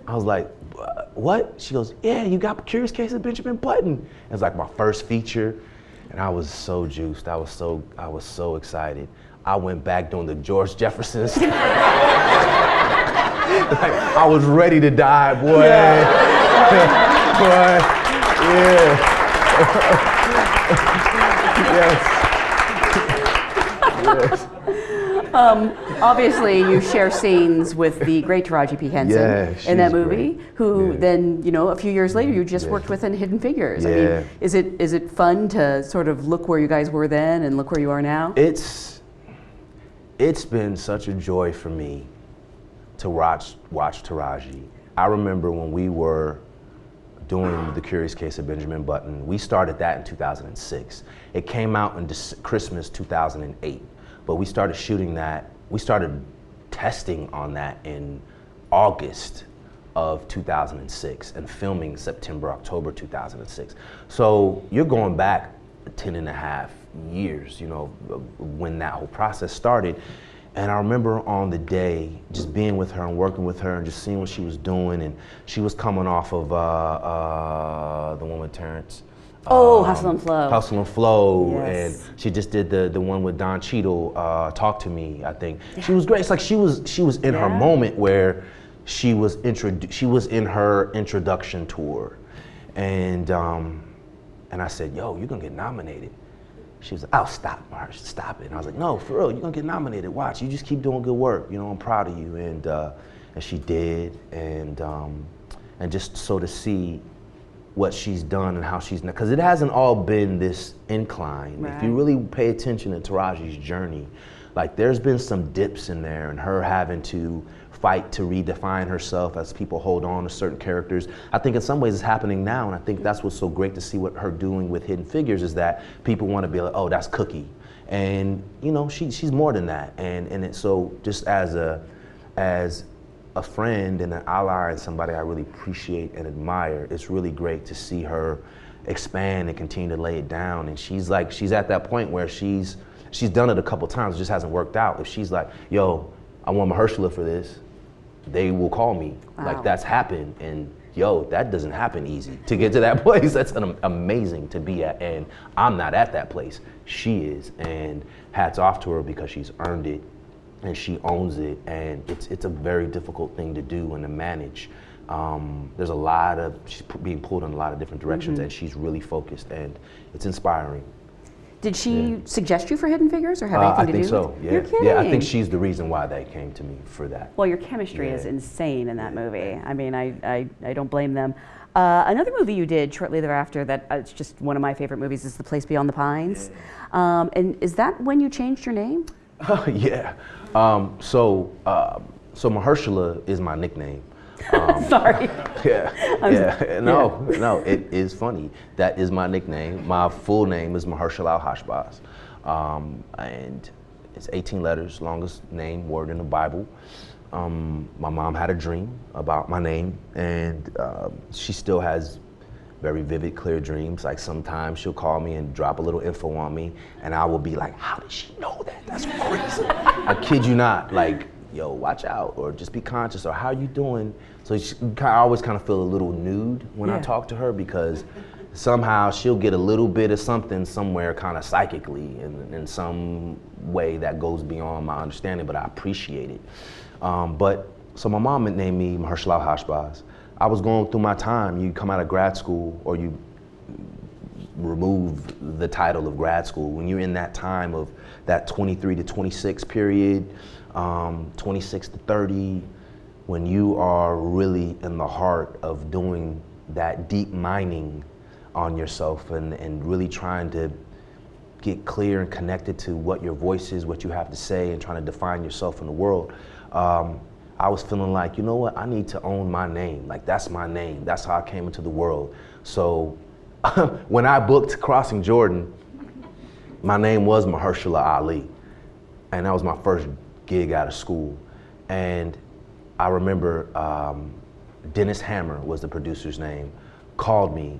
I was like, what? She goes, yeah, you got Curious Case of Benjamin Button. It was like my first feature, and I was so juiced. I was so excited. I went back doing the George Jefferson stuff. Like, I was ready to die, boy. Yeah. Boy, yeah. Yes. Obviously, you share scenes with the great Taraji P. Henson in that movie, great. who then, you know, a few years later, you just worked with in Hidden Figures. Yeah. I mean, is it fun to sort of look where you guys were then and look where you are now? It's been such a joy for me to watch Taraji. I remember when we were doing The Curious Case of Benjamin Button. We started that in 2006. It came out in Christmas 2008, but we started shooting that, we started testing on that in August of 2006 and filming September, October 2006. So you're going back 10 and a half years, you know, when that whole process started. And I remember on the day, just being with her and working with her and just seeing what she was doing. And she was coming off of the one with Terrence. Hustle and Flow. Hustle and Flow, Yes. and she just did the one with Don Cheadle, Talk to Me, I think. Yeah. She was great. It's like she was in her moment where she was in her introduction tour. And I said, yo, you're gonna get nominated. She was like, oh, stop, Mahershala, stop it. And I was like, no, for real, you're gonna get nominated. Watch, you just keep doing good work. You know, I'm proud of you. And she did. And just so to see what she's done and how she's, because it hasn't all been this incline. Right. If you really pay attention to Taraji's journey, like there's been some dips in there and her having to fight to redefine herself as people hold on to certain characters. I think in some ways it's happening now, and I think that's what's so great to see what her doing with Hidden Figures is that people want to be like, oh, that's Cookie. And you know, she's more than that. And so just as a friend and an ally and somebody I really appreciate and admire, it's really great to see her expand and continue to lay it down. And she's at that point where she's done it a couple times, it just hasn't worked out. If she's like, yo, I want Mahershala for this, they will call me. Wow. Like that's happened, and yo, that doesn't happen easy. To get to that place, that's amazing to be at, and I'm not at that place. She is, and hats off to her because she's earned it, and she owns it, and it's a very difficult thing to do and to manage. She's being pulled in a lot of different directions, and she's really focused, and it's inspiring. Did she suggest you for Hidden Figures or have anything to do? I think so, yeah. You're kidding. Yeah, I think she's the reason why they came to me for that. Well, your chemistry is insane in that movie. I mean, I don't blame them. Another movie you did shortly thereafter that it's just one of my favorite movies is The Place Beyond the Pines. Yeah. And is that when you changed your name? Yeah. So Mahershala is my nickname. Sorry. Yeah. No, it is funny. That is my nickname. My full name is Mahershala Ali, and it's 18 letters, longest word in the Bible. My mom had a dream about my name, and she still has very vivid, clear dreams. Like sometimes she'll call me and drop a little info on me, and I will be like, how did she know that? That's crazy. I kid you not, like, yo, watch out, or just be conscious, or how you doing? So I always kind of feel a little nude when I talk to her, because somehow she'll get a little bit of something somewhere kind of psychically in some way that goes beyond my understanding, but I appreciate it. So my mom named me Mahershala Ali. I was going through my time. You come out of grad school, or you remove the title of grad school. When you're in that time of that 23 to 26 period, 26 to 30, when you are really in the heart of doing that deep mining on yourself and really trying to get clear and connected to what your voice is, what you have to say, and trying to define yourself in the world, I was feeling like, you know what, I need to own my name. Like, that's my name. That's how I came into the world. So when I booked Crossing Jordan, my name was Mahershala Ali. And that was my first gig out of school. And I remember Dennis Hammer was the producer's name, called me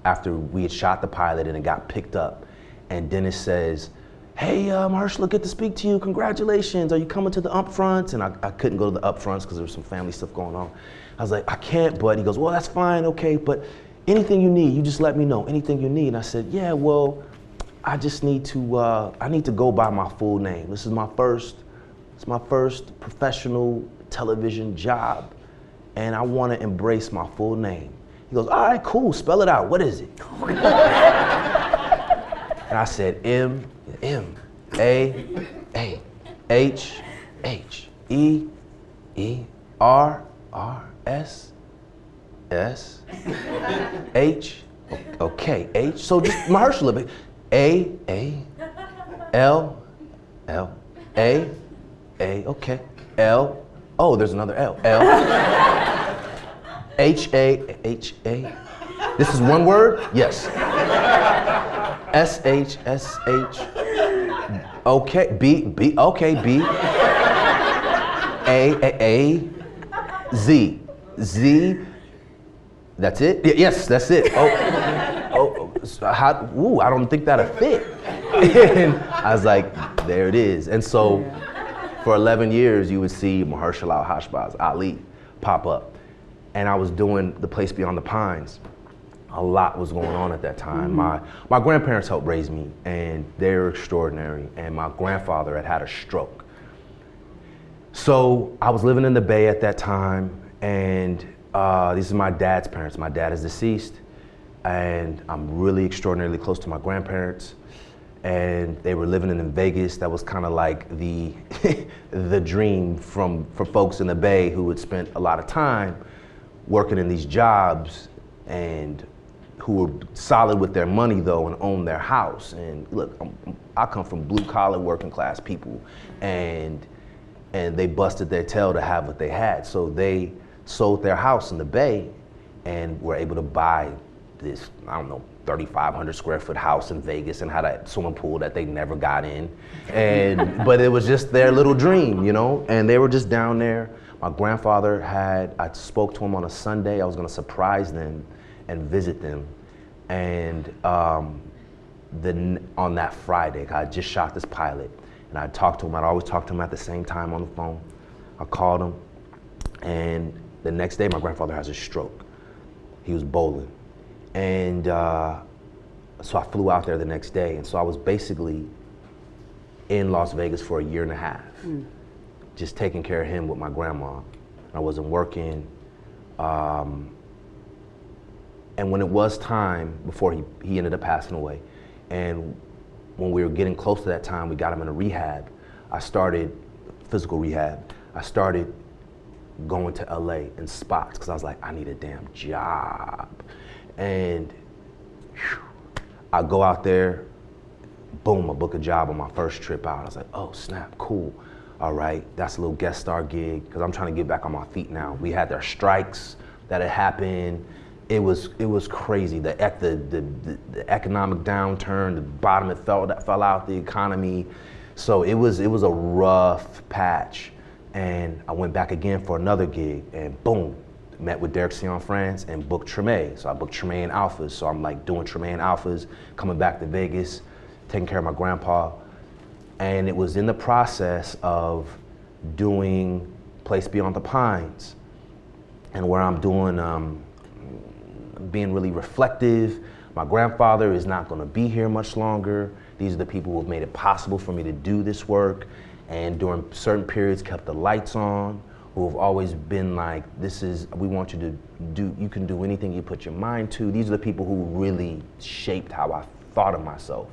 after we had shot the pilot and it got picked up. And Dennis says, hey, Mahershala, good to speak to you. Congratulations. Are you coming to the upfronts? And I couldn't go to the upfronts because there was some family stuff going on. I was like, I can't, but he goes, well, that's fine, okay, but anything you need, you just let me know, anything you need. And I said, yeah, well, I just need to, I need to go by my full name. This is my first professional television job, and I want to embrace my full name. He goes, all right, cool, spell it out, what is it? And I said, M-A-H-H-E-R-R-S-S-H, okay, H, so just Mahershala, A-A-L-L-A, A, okay, L, Oh, there's another L. L. H-A. This is one word? Yes. S-H. Okay, B. Okay, B. A. Z. That's it? Yes, that's it. I don't think that'll fit. And I was like, there it is. And so for 11 years, you would see Mahershala Ali pop up. And I was doing The Place Beyond the Pines. A lot was going on at that time. My grandparents helped raise me, and they were extraordinary. And my grandfather had a stroke. So I was living in the Bay at that time, and these are my dad's parents. My dad is deceased, and I'm really extraordinarily close to my grandparents. And they were living in Vegas. That was kind of like the the dream for folks in the Bay who had spent a lot of time working in these jobs and who were solid with their money though and owned their house. And look, I come from blue collar working class people, and they busted their tail to have what they had. So they sold their house in the Bay and were able to buy this, I don't know, 3,500 square foot house in Vegas and had a swimming pool that they never got in. But it was just their little dream, you know? And they were just down there. My grandfather I spoke to him on a Sunday. I was gonna surprise them and visit them. And then on that Friday, I just shot this pilot, and I'd talk to him. I'd always talk to him at the same time on the phone. I called him, and the next day my grandfather has a stroke. He was bowling. And so I flew out there the next day, and so I was basically in Las Vegas for a year and a half, just taking care of him with my grandma. I wasn't working. And when it was time, before he ended up passing away, and when we were getting close to that time, we got him in a rehab. I started physical rehab. I started going to LA in spots because I was like, I need a damn job. And I go out there, boom, I book a job on my first trip out. I was like, oh snap, cool. All right, that's a little guest star gig, because I'm trying to get back on my feet now. We had their strikes that had happened. It was crazy. The economic downturn, the bottom it fell out, the economy. So it was a rough patch. And I went back again for another gig, and boom, met with Derek Sion France and booked Treme. So I booked Treme and Alphas. So I'm like doing Treme and Alphas, coming back to Vegas, taking care of my grandpa. And it was in the process of doing Place Beyond the Pines, and where I'm doing, being really reflective. My grandfather is not gonna be here much longer. These are the people who have made it possible for me to do this work, and during certain periods kept the lights on, who have always been like, we want you to do, you can do anything you put your mind to. These are the people who really shaped how I thought of myself.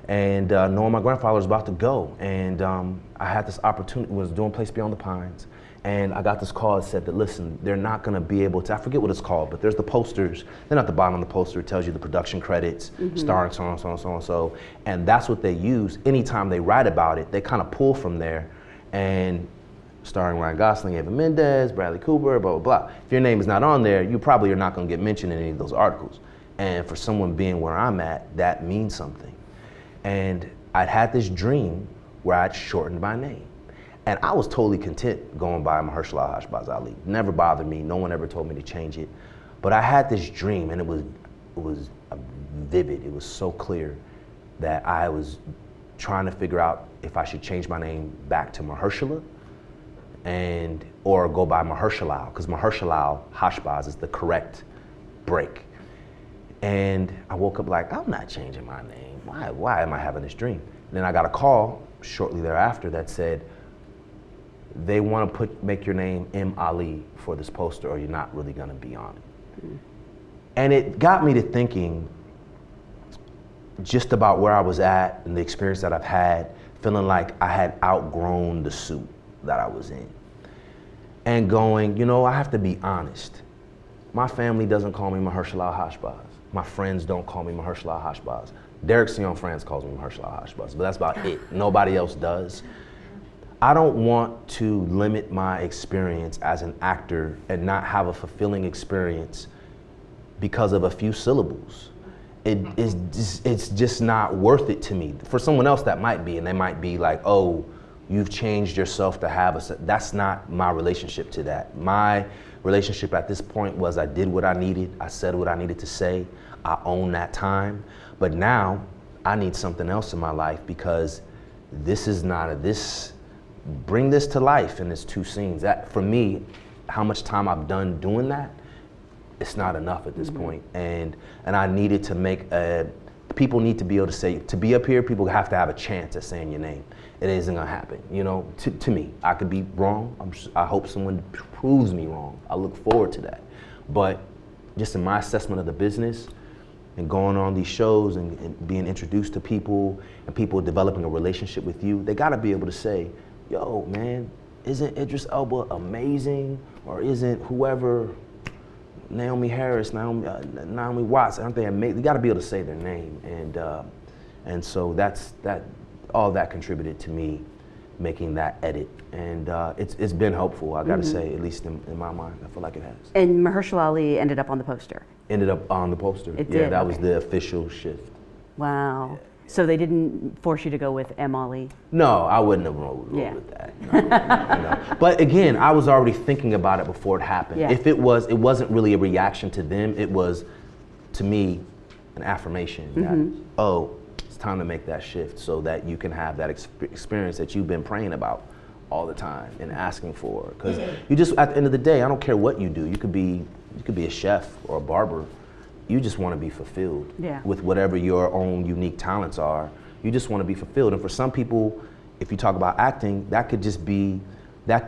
And knowing my grandfather was about to go, and I had this opportunity, was doing Place Beyond the Pines, and I got this call that said that, listen, they're not gonna be able to, I forget what it's called, but there's the posters, then at the bottom of the poster it tells you the production credits, starring so and so and so and so, and that's what they use. Anytime they write about it, they kind of pull from there, and starring Ryan Gosling, Eva Mendes, Bradley Cooper, blah, blah, blah. If your name is not on there, you probably are not gonna get mentioned in any of those articles. And for someone being where I'm at, that means something. And I'd had this dream where I'd shortened my name. And I was totally content going by Mahershala Ali. Never bothered me, no one ever told me to change it. But I had this dream, and it was vivid, it was so clear that I was trying to figure out if I should change my name back to Mahershala, or go by Mahershala, because Mahershala Hashbaz is the correct break. And I woke up like, I'm not changing my name. Why am I having this dream? And then I got a call shortly thereafter that said, they want to make your name M. Ali for this poster, or you're not really gonna be on it. And it got me to thinking just about where I was at and the experience that I've had, feeling like I had outgrown the suit that I was in. And going, you know, I have to be honest. My family doesn't call me Mahershala Hashbaz. My friends don't call me Mahershala Hashbaz. Derek Sion France calls me Mahershala Hashbaz, but that's about it. Nobody else does. I don't want to limit my experience as an actor and not have a fulfilling experience because of a few syllables. It's just not worth it to me. For someone else that might be, and they might be like, oh, you've changed yourself to have a, that's not my relationship to that. My relationship at this point was I did what I needed, I said what I needed to say, I own that time, but now I need something else in my life because this is not bring this to life in its 2 scenes. That, for me, how much time I've done doing that, it's not enough at this point. And I needed to make people need to be able to say, to be up here, people have to have a chance at saying your name. It isn't gonna happen, you know, to me. I could be wrong. I hope someone proves me wrong. I look forward to that. But just in my assessment of the business and going on these shows and being introduced to people and people developing a relationship with you, they gotta be able to say, yo, man, isn't Idris Elba amazing? Or isn't whoever, Naomi Harris, Naomi Watts, aren't they amazing? You got to be able to say their name, and so all that contributed to me making that edit, and it's been helpful. I got to say, at least in my mind, I feel like it has. And Mahershala Ali ended up on the poster. Ended up on the poster. It yeah, did, that was the official shift. Wow. Yeah. So they didn't force you to go with M. Ali? No, I wouldn't have rolled with that. No. But again, I was already thinking about it before it happened. Yeah. If it wasn't really a reaction to them. It was, to me, an affirmation that, oh, it's time to make that shift so that you can have that experience that you've been praying about all the time and asking for. Because you just, at the end of the day, I don't care what you do. You could be a chef or a barber. You just want to be fulfilled with whatever your own unique talents are. You just want to be fulfilled. And for some people, if you talk about acting, that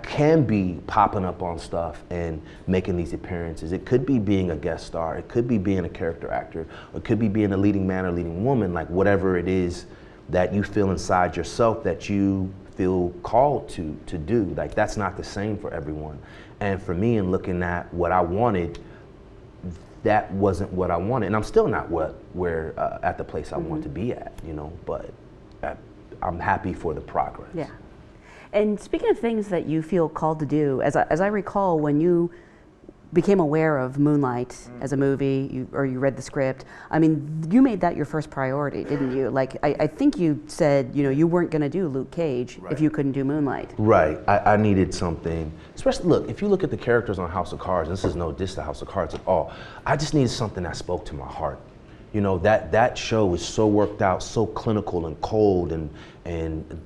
can be popping up on stuff and making these appearances. It could be being a guest star. It could be being a character actor. Or it could be being a leading man or leading woman, like whatever it is that you feel inside yourself that you feel called to do. Like, that's not the same for everyone. And for me, in looking at what I wanted, that wasn't what I wanted, and I'm still not where at the place I want to be at, you know. But I'm happy for the progress. Yeah. And speaking of things that you feel called to do, as I recall, when you became aware of Moonlight as a movie, or you read the script, I mean, you made that your first priority, didn't you? Like, I think you said, you know, you weren't going to do Luke Cage if you couldn't do Moonlight. Right. I needed something. Especially, look, if you look at the characters on House of Cards, and this is no diss to House of Cards at all, I just needed something that spoke to my heart. You know, that show is so worked out, so clinical and cold and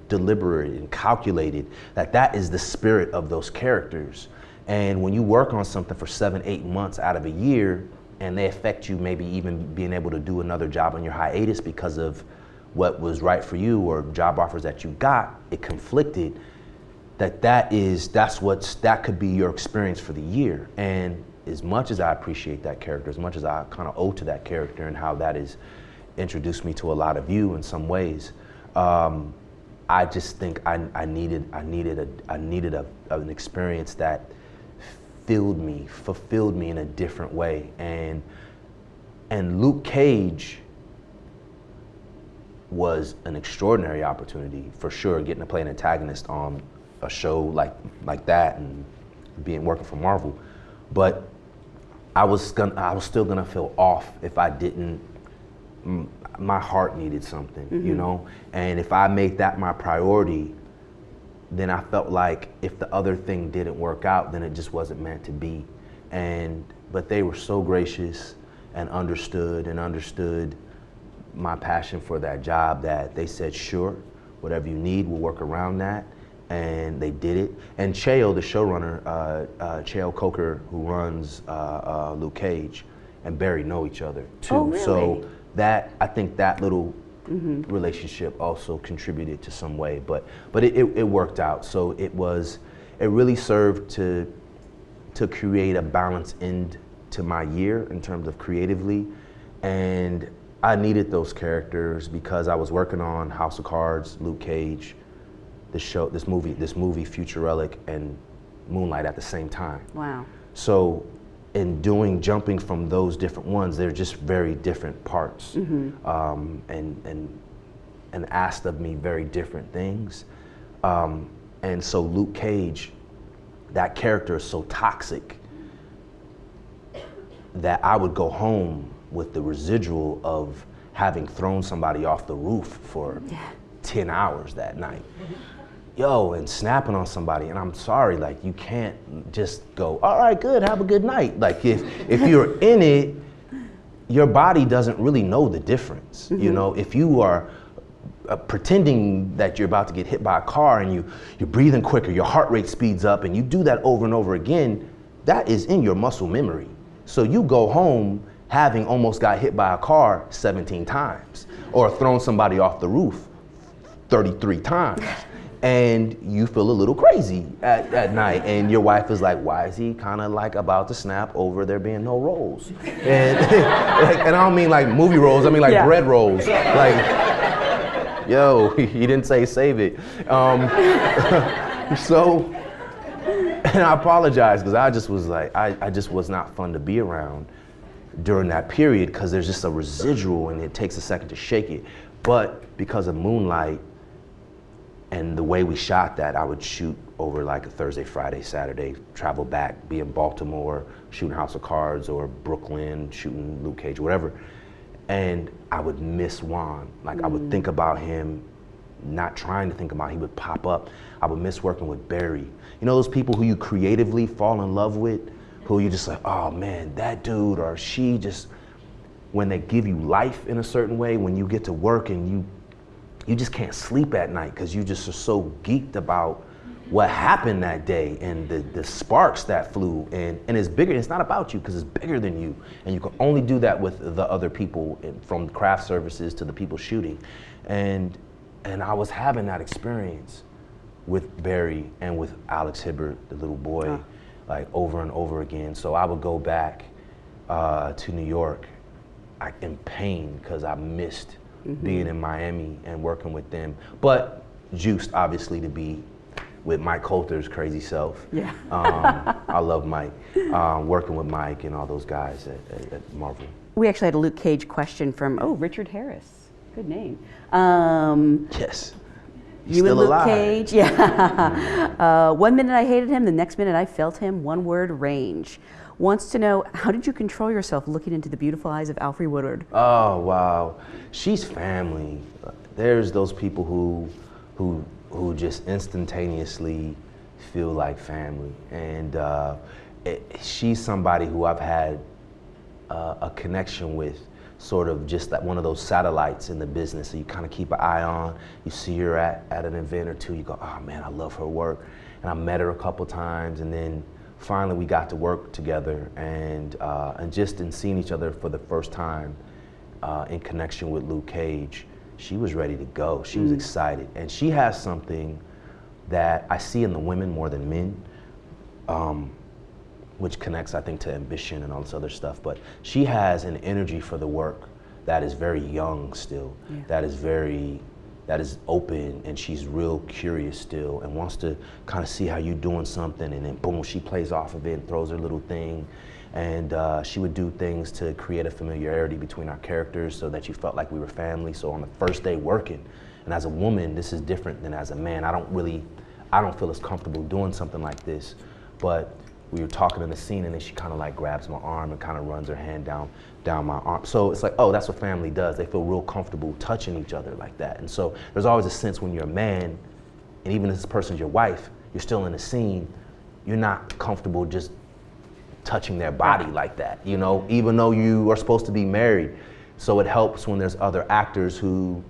deliberate and calculated, that is the spirit of those characters. And when you work on something for 7-8 months out of a year, and they affect you maybe even being able to do another job on your hiatus because of what was right for you or job offers that you got, it conflicted, that could be your experience for the year. And as much as I appreciate that character, as much as I kind of owe to that character and how that has introduced me to a lot of you in some ways, I just think I needed an experience that fulfilled me in a different way. And Luke Cage was an extraordinary opportunity, for sure, getting to play an antagonist on a show like that and working for Marvel. But I was still gonna feel off if I didn't. My heart needed something, you know? And if I made that my priority, then I felt like if the other thing didn't work out, then it just wasn't meant to be. But they were so gracious and understood my passion for that job that they said, sure, whatever you need, we'll work around that. And they did it. And Cheo, the showrunner, Cheo Coker, who runs Luke Cage, and Barry know each other too. Oh, really? So I think that little relationship also contributed to some way, but it worked out. So it really served to create a balanced end to my year in terms of creatively, and I needed those characters because I was working on House of Cards, Luke Cage, this movie Future Relic, and Moonlight at the same time. Wow. So in jumping from those different ones, they're just very different parts, and asked of me very different things. And so Luke Cage, that character is so toxic that I would go home with the residual of having thrown somebody off the roof for 10 hours that night. Yo, and snapping on somebody, and I'm sorry, like, you can't just go, all right, good, have a good night. Like, if you're in it, your body doesn't really know the difference. You know, if you are pretending that you're about to get hit by a car and you're breathing quicker, your heart rate speeds up, and you do that over and over again, that is in your muscle memory. So you go home having almost got hit by a car 17 times, or thrown somebody off the roof 33 times. And you feel a little crazy at night, and your wife is like, why is he kind of like about to snap over there being no rolls? And, and I don't mean like movie rolls, I mean like bread rolls. Like, yo, he didn't say save it. So, and I apologize, because I just was like, I just was not fun to be around during that period, because there's just a residual and it takes a second to shake it. But because of Moonlight, and the way we shot that, I would shoot over like a Thursday, Friday, Saturday, travel back, be in Baltimore, shooting House of Cards, or Brooklyn, shooting Luke Cage, whatever. And I would miss Juan. Like, I would think about him, not trying to think about him, he would pop up. I would miss working with Barry. You know those people who you creatively fall in love with, who you just like, oh man, that dude or she just, when they give you life in a certain way, when you get to work and you just can't sleep at night because you just are so geeked about what happened that day and the sparks that flew, and it's bigger. It's not about you because it's bigger than you, and you can only do that with the other people, from craft services to the people shooting, and I was having that experience with Barry and with Alex Hibbert, the little boy, like over and over again. So I would go back to New York in pain because I missed being in Miami and working with them, but juiced obviously to be with Mike Coulter's crazy self. Yeah. I love Mike. Working with Mike and all those guys at Marvel. We actually had a Luke Cage question from, Richard Harris. Good name. Yes. He's you still and Luke alive. Cage? Yeah. 1 minute I hated him, the next minute I felt him. One word, range. Wants to know, how did you control yourself looking into the beautiful eyes of Alfre Woodard? Oh, wow. She's family. There's those people who just instantaneously feel like family. And she's somebody who I've had a connection with, sort of just like one of those satellites in the business that you kind of keep an eye on. You see her at an event or two, you go, oh man, I love her work. And I met her a couple times, and then finally we got to work together, and just in seeing each other for the first time in connection with Luke Cage, she was ready to go. She was excited, and she has something that I see in the women more than men, which connects, I think, to ambition and all this other stuff. But she has an energy for the work that is very young still, that is open, and she's real curious still and wants to kind of see how you're doing something, and then boom, she plays off of it and throws her little thing. And she would do things to create a familiarity between our characters so that you felt like we were family. So on the first day working, and as a woman, this is different than as a man. I don't feel as comfortable doing something like this, but we were talking in the scene, and then she kind of like grabs my arm and kind of runs her hand down my arm. So it's like, oh, that's what family does. They feel real comfortable touching each other like that. And so there's always a sense when you're a man, and even if this person's your wife, you're still in the scene, you're not comfortable just touching their body like that, you know, even though you are supposed to be married. So it helps when there's other actors who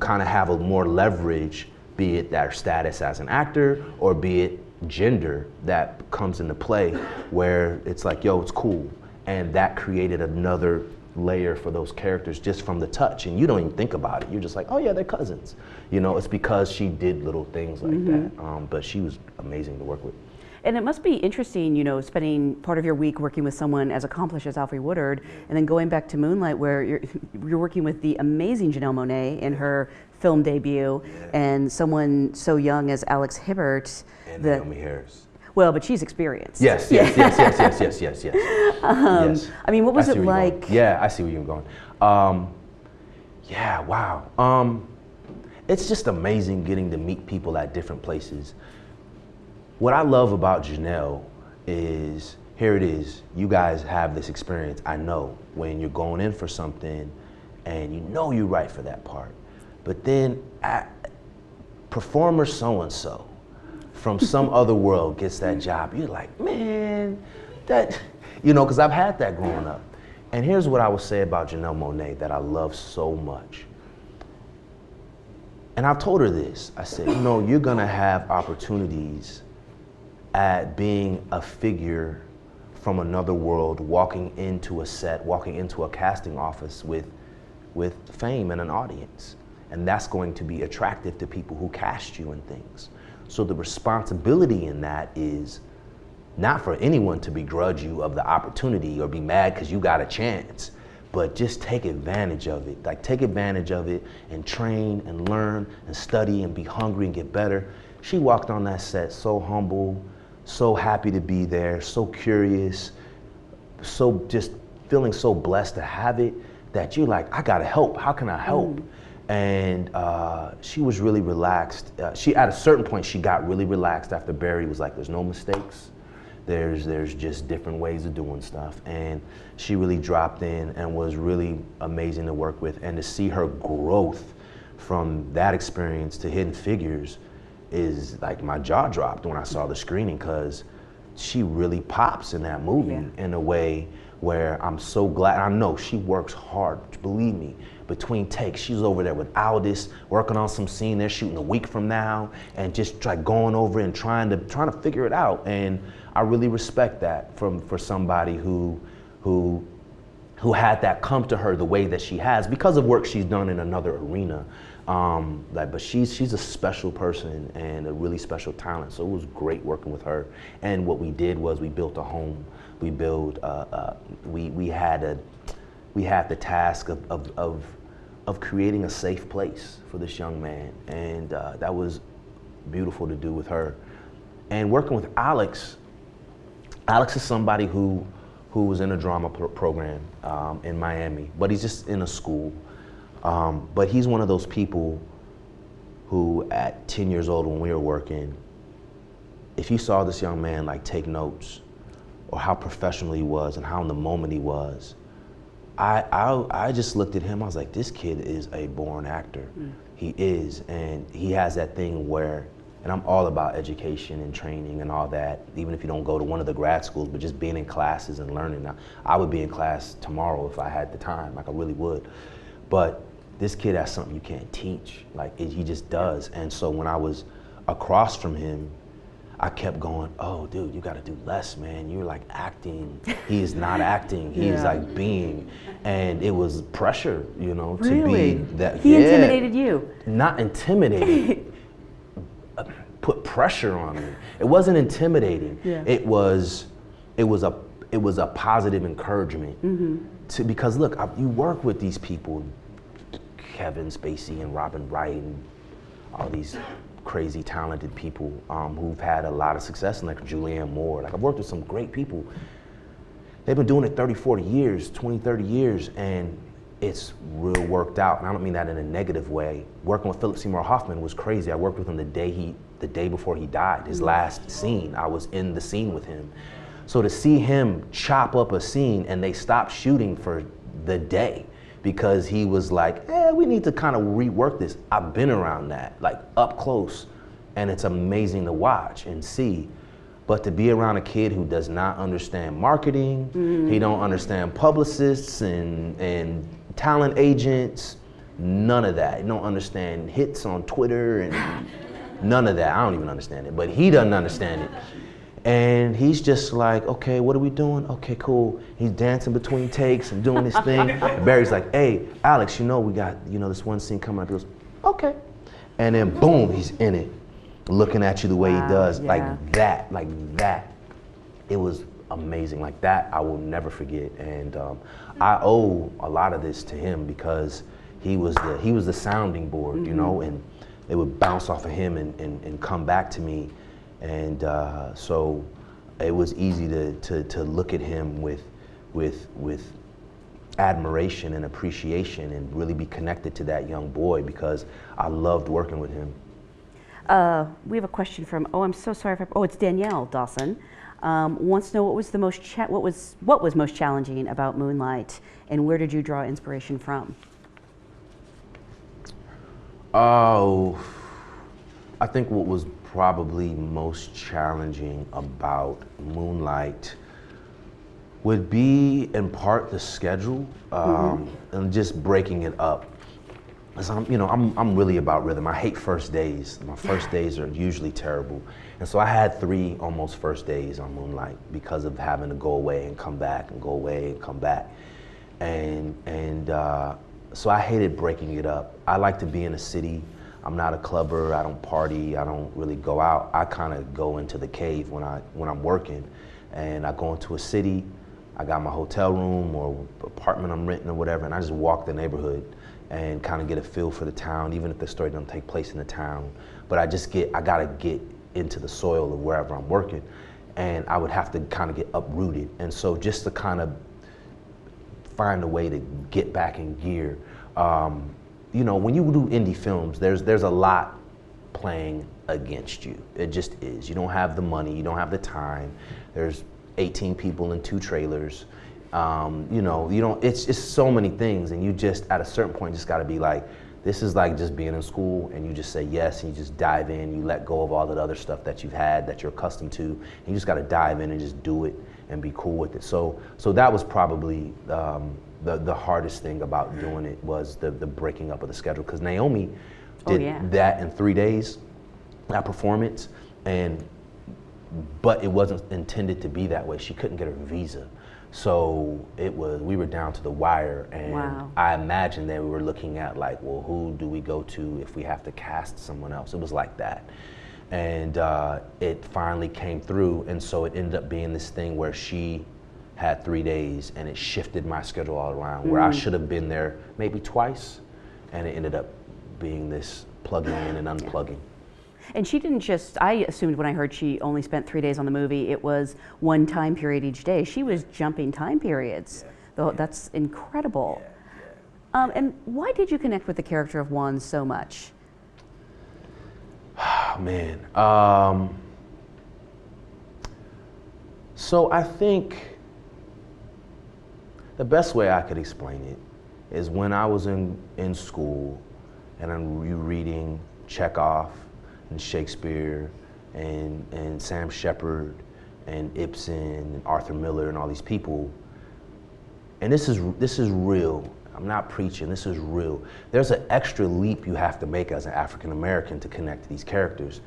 kind of have a more leverage, be it their status as an actor or be it gender that comes into play, where it's like, yo, it's cool. And that created another layer for those characters just from the touch, and you don't even think about it. You're just like, oh yeah, they're cousins. You know, it's because she did little things like that. But she was amazing to work with. And it must be interesting, you know, spending part of your week working with someone as accomplished as Alfre Woodard, and then going back to Moonlight, where you're working with the amazing Janelle Monáe in her film debut, and someone so young as Alex Hibbert. And Naomi Harris. Well, but she's experienced. Yes. Yes. I mean, what was it like? Yeah, I see where you're going. Yeah, wow. it's just amazing getting to meet people at different places. What I love about Jenelle is, here it is, you guys have this experience, I know, when you're going in for something and you know you're right for that part. But then performer so-and-so from some other world gets that job. You're like, man, that, you know, because I've had that growing up. And here's what I would say about Janelle Monáe that I love so much. And I've told her this. I said, you know, you're gonna have opportunities at being a figure from another world, walking into a set, walking into a casting office with fame and an audience. And that's going to be attractive to people who cast you and things. So the responsibility in that is not for anyone to begrudge you of the opportunity or be mad because you got a chance, but just take advantage of it. Like, take advantage of it and train and learn and study and be hungry and get better. She walked on that set so humble, so happy to be there, so curious, so just feeling so blessed to have it that you're like, I gotta help, how can I help? And she was really relaxed. At a certain point, she got really relaxed after Barry was like, there's no mistakes. There's just different ways of doing stuff. And she really dropped in and was really amazing to work with. And to see her growth from that experience to Hidden Figures is like, my jaw dropped when I saw the screening, because she really pops in that movie in a way where I'm so glad. I know she works hard, believe me. Between takes, she's over there with Aldis, working on some scene they're shooting a week from now, and just like going over and trying to figure it out. And I really respect that for somebody who had that come to her the way that she has because of work she's done in another arena. But she's a special person and a really special talent. So it was great working with her. And what we did was we built a home. We built we had the task of creating a safe place for this young man, and that was beautiful to do with her. And working with Alex is somebody who was in a drama program in Miami, but he's just in a school. But he's one of those people who, at 10 years old when we were working, if you saw this young man like take notes, or how professional he was and how in the moment he was, I just looked at him, I was like, this kid is a born actor. He is, and he has that thing where, and I'm all about education and training and all that, even if you don't go to one of the grad schools, but just being in classes and learning. I would be in class tomorrow if I had the time, like I really would. But this kid has something you can't teach, like he just does. And so when I was across from him, I kept going, oh, dude, you got to do less, man. You're like acting. He is not acting. He is like being. And it was pressure, you know, to be that. He intimidated you. Not intimidating. Put pressure on me. It wasn't intimidating. It was a positive encouragement. Because look, you work with these people, Kevin Spacey and Robin Wright and all these crazy talented people who've had a lot of success, and like Julianne Moore. Like, I've worked with some great people. They've been doing it 30, 40 years, 20, 30 years, and it's real worked out. And I don't mean that in a negative way. Working with Philip Seymour Hoffman was crazy. I worked with him the day before he died, his last scene. I was in the scene with him. So to see him chop up a scene and they stopped shooting for the day because he was like, we need to kind of rework this. I've been around that, like up close, and it's amazing to watch and see. But to be around a kid who does not understand marketing, he don't understand publicists and talent agents, none of that. He don't understand hits on Twitter and none of that. I don't even understand it, but he doesn't understand it. And he's just like, okay, what are we doing? Okay, cool. He's dancing between takes and doing his thing. And Barry's like, hey, Alex, you know, we got, this one scene coming up. He goes, okay. And then boom, he's in it, looking at you the way he does, like that. It was amazing. Like that, I will never forget. And I owe a lot of this to him because he was the sounding board, and it would bounce off of him and come back to me. And so it was easy to look at him with admiration and appreciation and really be connected to that young boy because I loved working with him. We have a question from, I'm so sorry it's Danielle Dawson. Wants to know what was most challenging about Moonlight, and where did you draw inspiration from? Oh, I think what was probably most challenging about Moonlight would be in part the schedule, and just breaking it up. Cause I'm really about rhythm. I hate first days. My first days are usually terrible. And so I had 3 almost first days on Moonlight because of having to go away and come back and go away and come back. So I hated breaking it up. I like to be in a city. I'm not a clubber, I don't party, I don't really go out. I kind of go into the cave when I'm working, and I go into a city, I got my hotel room or apartment I'm renting or whatever, and I just walk the neighborhood and kind of get a feel for the town, even if the story doesn't take place in the town. But I gotta get into the soil of wherever I'm working, and I would have to kind of get uprooted. And so just to kind of find a way to get back in gear. When you do indie films, there's a lot playing against you. It just is. You don't have the money, you don't have the time. There's 18 people in 2 trailers. It's so many things, and you just, at a certain point, just gotta be like, this is like just being in school, and you just say yes, and you just dive in, you let go of all that other stuff that you've had, that you're accustomed to, and you just gotta dive in and just do it and be cool with it. So that was probably the hardest thing about doing it, was the breaking up of the schedule, because Naomi did that in 3 days, that performance, but it wasn't intended to be that way. She couldn't get her visa. So we were down to the wire, and wow. I imagine that we were looking at like, well, who do we go to if we have to cast someone else? It was like that. And it finally came through, and so it ended up being this thing where she had 3 days, and it shifted my schedule all around, where I should have been there maybe twice, and it ended up being this plugging in and unplugging. And she didn't just, I assumed when I heard she only spent 3 days on the movie, it was one time period each day. She was jumping time periods. That's incredible. And why did you connect with the character of Juan so much? Oh, man. So I think the best way I could explain it is when I was in school and I'm reading Chekhov and Shakespeare and Sam Shepard and Ibsen and Arthur Miller and all these people, and this is real. I'm not preaching, this is real. There's an extra leap you have to make as an African American to connect to these characters.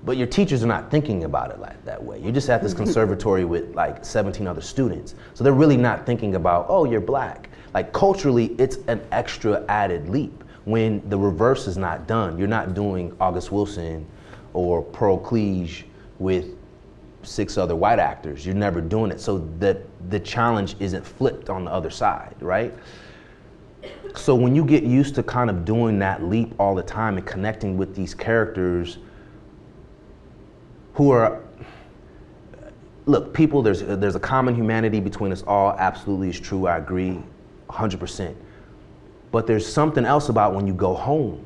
But your teachers are not thinking about it like that way. You're just at this conservatory with like 17 other students. So they're really not thinking about, oh, you're black. Like culturally, it's an extra added leap. When the reverse is not done, you're not doing August Wilson or Pearl Cleage with 6 other white actors. You're never doing it. So that the challenge isn't flipped on the other side, right? So when you get used to kind of doing that leap all the time and connecting with these characters who are, look, people, there's a common humanity between us all, absolutely is true, I agree, 100%. But there's something else about when you go home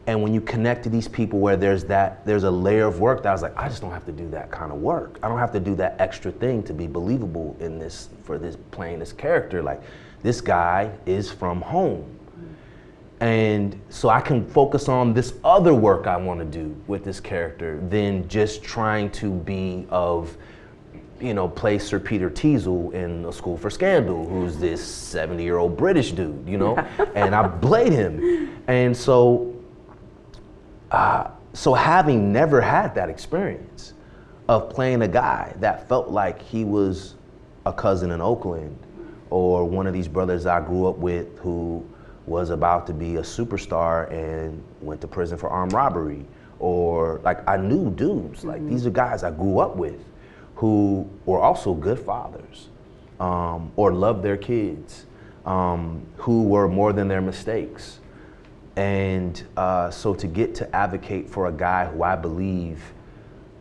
and when you connect to these people where there's a layer of work that I was like, I just don't have to do that kind of work. I don't have to do that extra thing to be believable in this, for this playing this character. Like, this guy is from home. And so I can focus on this other work I want to do with this character than just trying to be play Sir Peter Teasel in A School for Scandal, who's this 70-year-old British dude, and I played him. And so having never had that experience of playing a guy that felt like he was a cousin in Oakland, or one of these brothers I grew up with who was about to be a superstar and went to prison for armed robbery, or like I knew dudes, like these are guys I grew up with who were also good fathers, or loved their kids, who were more than their mistakes. And so to get to advocate for a guy who I believe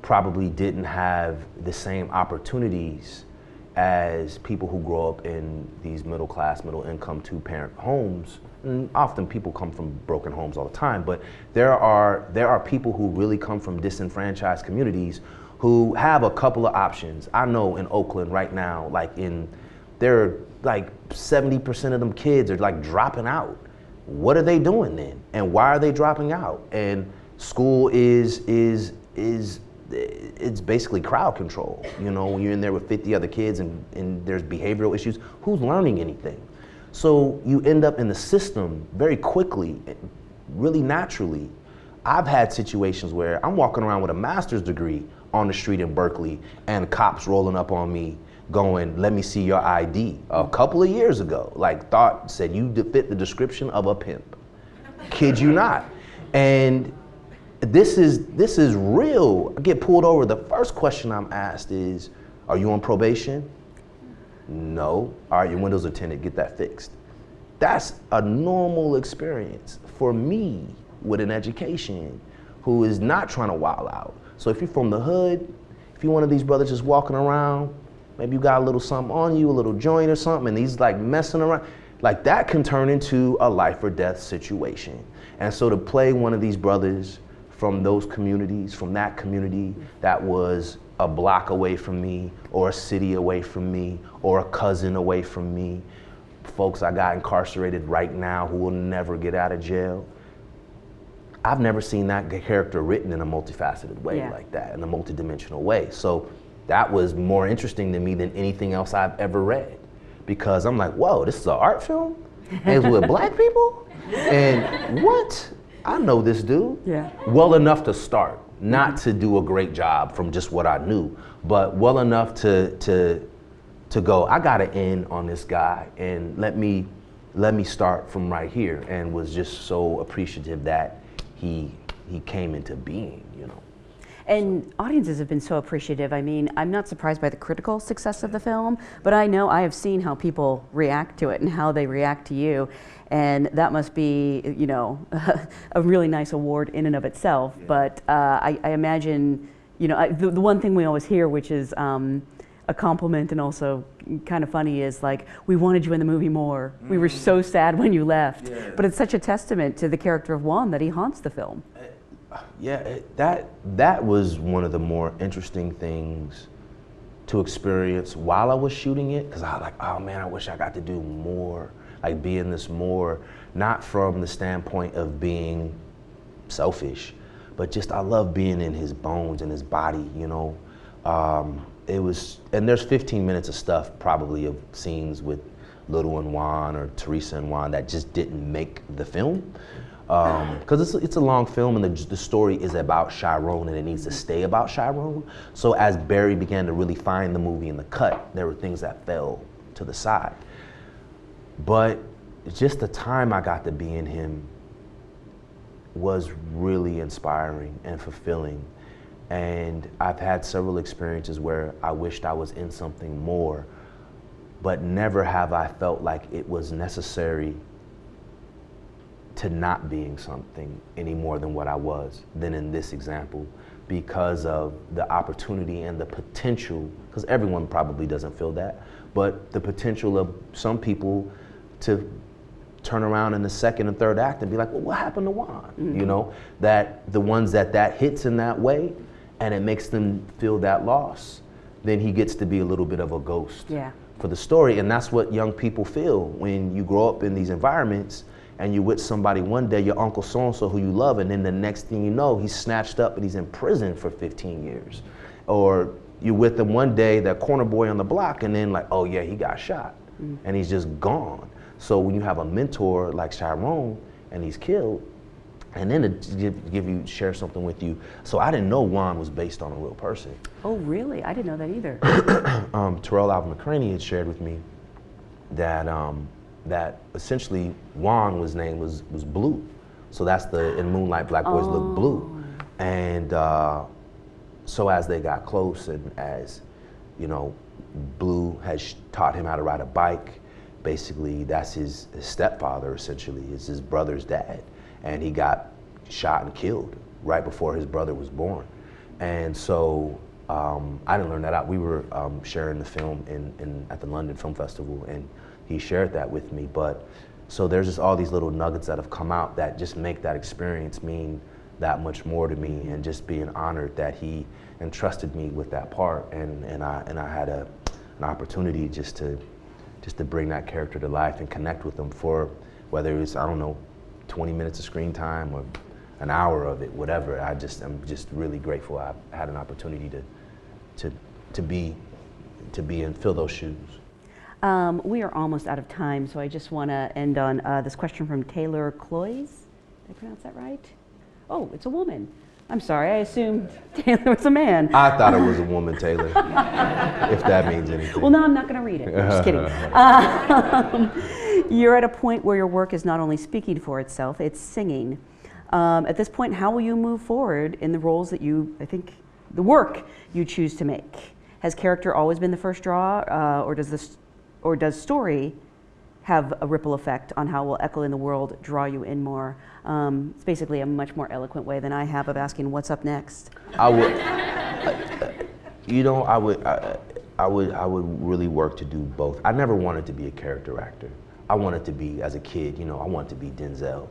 probably didn't have the same opportunities as people who grow up in these middle class, middle income, two-parent homes, and often people come from broken homes all the time, but there are people who really come from disenfranchised communities who have a couple of options. I know in Oakland right now, there are like 70% of them kids are like dropping out. What are they doing then? And why are they dropping out? And school is it's basically crowd control. You know, when you're in there with 50 other kids and there's behavioral issues, who's learning anything? So you end up in the system very quickly, really naturally. I've had situations where I'm walking around with a master's degree on the street in Berkeley and cops rolling up on me going, let me see your ID. A couple of years ago, said you fit the description of a pimp. Kid you not. And this is real. I get pulled over. The first question I'm asked is, are you on probation? No. All right, your windows are tinted, get that fixed. That's a normal experience for me with an education who is not trying to wild out. So if you're from the hood, if you're one of these brothers just walking around, maybe you got a little something on you, a little joint or something, and he's like messing around, like that can turn into a life or death situation. And so to play one of these brothers from those communities, from that community that was a block away from me, or a city away from me, or a cousin away from me, folks I got incarcerated right now who will never get out of jail. I've never seen that character written in a multifaceted way like that, in a multidimensional way. So that was more interesting to me than anything else I've ever read, because I'm like, whoa, this is an art film? And it's with black people? And what? I know this dude well enough to start, not to do a great job from just what I knew, but well enough to go, I gotta end on this guy, and let me start from right here, and was just so appreciative that he came into being, you know. And audiences have been so appreciative. I mean, I'm not surprised by the critical success of the film, but I know I have seen how people react to it and how they react to you. And that must be, you know, a really nice award in and of itself. Yeah. But I imagine, you know, the one thing we always hear, which is a compliment and also kind of funny, is like, we wanted you in the movie more. We were so sad when you left. Yeah. But it's such a testament to the character of Juan that he haunts the film. Yeah, that was one of the more interesting things to experience while I was shooting it, because I was like, oh man, I wish I got to do more, like be in this more, not from the standpoint of being selfish, but just I love being in his bones and his body, you know. It was, and there's 15 minutes of stuff probably of scenes with Little and Juan or Teresa and Juan that just didn't make the film. Because it's a long film, and the story is about Chiron, and it needs to stay about Chiron. So as Barry began to really find the movie in the cut, there were things that fell to the side. But just the time I got to be in him was really inspiring and fulfilling. And I've had several experiences where I wished I was in something more, but never have I felt like it was necessary to not being something any more than what I was than in this example, because of the opportunity and the potential, because everyone probably doesn't feel that, but the potential of some people to turn around in the second and third act and be like, well, what happened to Juan? Mm-hmm. You know, that the ones that hits in that way and it makes them feel that loss, then he gets to be a little bit of a ghost for the story. And that's what young people feel when you grow up in these environments and you're with somebody one day, your uncle so-and-so who you love, and then the next thing you know, he's snatched up and he's in prison for 15 years. Or you're with him one day, that corner boy on the block, and then like, oh yeah, he got shot, and he's just gone. So when you have a mentor like Chiron, and he's killed, and then to share something with you. So I didn't know Juan was based on a real person. Oh really? I didn't know that either. Terrell Alvin McCraney had shared with me that that essentially Juan was named was Blue. So that's in Moonlight, black boys look blue. And so as they got close, and as, you know, Blue has taught him how to ride a bike, basically that's his stepfather, essentially, is his brother's dad. And he got shot and killed right before his brother was born. And so I didn't learn that out. We were sharing the film at the London Film Festival, and he shared that with me. But so there's just all these little nuggets that have come out that just make that experience mean that much more to me, and just being honored that he entrusted me with that part, and I had an opportunity just to bring that character to life and connect with them for whether it was, I don't know, 20 minutes of screen time or an hour of it, whatever. I'm just really grateful I had an opportunity to be and fill those shoes. We are almost out of time, so I just want to end on this question from Taylor Cloys. Did I pronounce that right? Oh, it's a woman. I'm sorry, I assumed Taylor was a man. I thought it was a woman, Taylor, if that means anything. Well, no, I'm not going to read it. I'm just kidding. You're at a point where your work is not only speaking for itself, it's singing. At this point, how will you move forward in the roles that the work you choose to make? Has character always been the first draw, or does story have a ripple effect on how will Echo in the World draw you in more? It's basically a much more eloquent way than I have of asking what's up next. I would really work to do both. I never wanted to be a character actor. I wanted to be, as a kid, I wanted to be Denzel,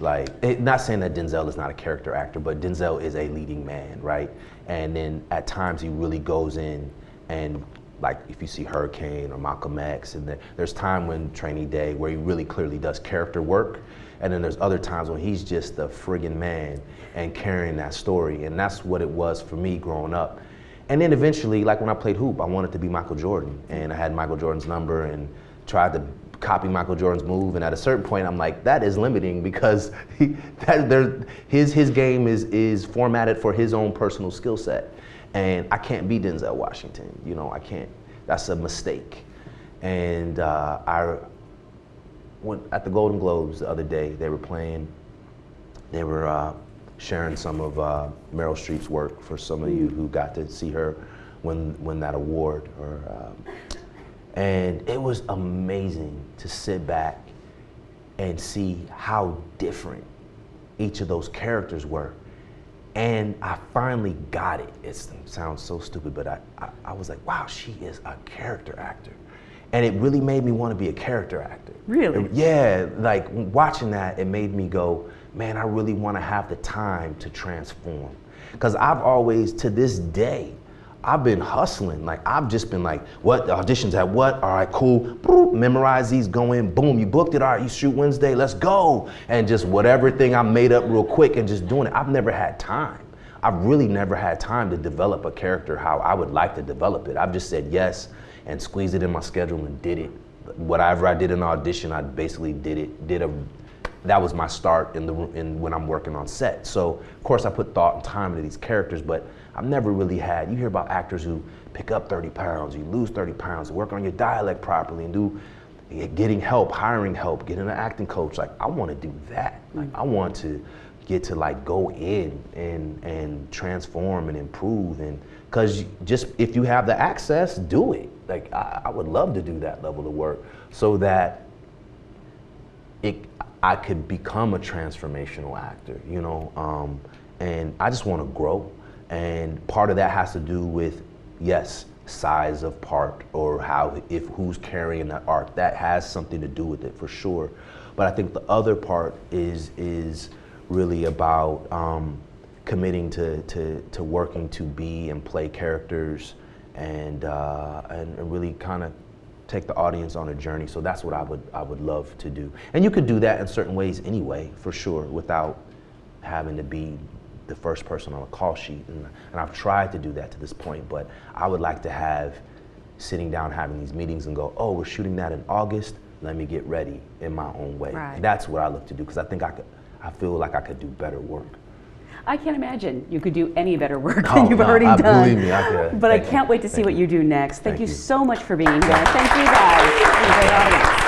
Like, not saying that Denzel is not a character actor, but Denzel is a leading man, right? And then at times he really goes in and, like, if you see Hurricane or Malcolm X, and there's time when Training Day where he really clearly does character work, and then there's other times when he's just a friggin' man and carrying that story, and that's what it was for me growing up. And then eventually, like when I played hoop, I wanted to be Michael Jordan, and I had Michael Jordan's number and tried to copy Michael Jordan's move, and at a certain point I'm like, that is limiting, because his game is formatted for his own personal skill set, and I can't be Denzel Washington, I can't. That's a mistake. And I went at the Golden Globes the other day. They were sharing some of Meryl Streep's work for some of you who got to see her win that award, and it was amazing to sit back and see how different each of those characters were. And I finally got it. It sounds so stupid, but I was like, wow, she is a character actor. And it really made me want to be a character actor. Really? Yeah, like watching that, it made me go, man, I really want to have the time to transform. Because I've always, to this day, I've been hustling. Like, I've just been like, what, the auditions at what? All right, cool. Boop, memorize these, go in, boom, you booked it. All right, you shoot Wednesday, let's go. And just whatever thing I made up real quick and just doing it. I've never had time. I've really never had time to develop a character how I would like to develop it. I've just said yes and squeezed it in my schedule and did it. Whatever I did in the audition, I basically did it. That was my start when I'm working on set. So, of course, I put thought and time into these characters, but I've never really had, you hear about actors who pick up 30 pounds, you lose 30 pounds, work on your dialect properly, and getting help, hiring help, getting an acting coach. Like, I want to do that. Like, I want to get to like go in and transform and improve, and because just if you have the access, do it. Like, I would love to do that level of work so that I could become a transformational actor, and I just want to grow. And part of that has to do with, yes, size of part, or who's carrying that arc. That has something to do with it for sure. But I think the other part is really about committing to working to be and play characters, and really kind of take the audience on a journey. So that's what I would love to do. And you could do that in certain ways anyway, for sure, without having to be the first person on a call sheet. And I've tried to do that to this point, but I would like to have sitting down, having these meetings and go, oh, we're shooting that in August, let me get ready in my own way. Right. That's what I look to do, because I feel like I could do better work. I can't imagine you could do any better work than you've already done. Believe me, I could. But I can't wait to see what you do next. Thank you so much for being here. Thank you guys. You're a great audience.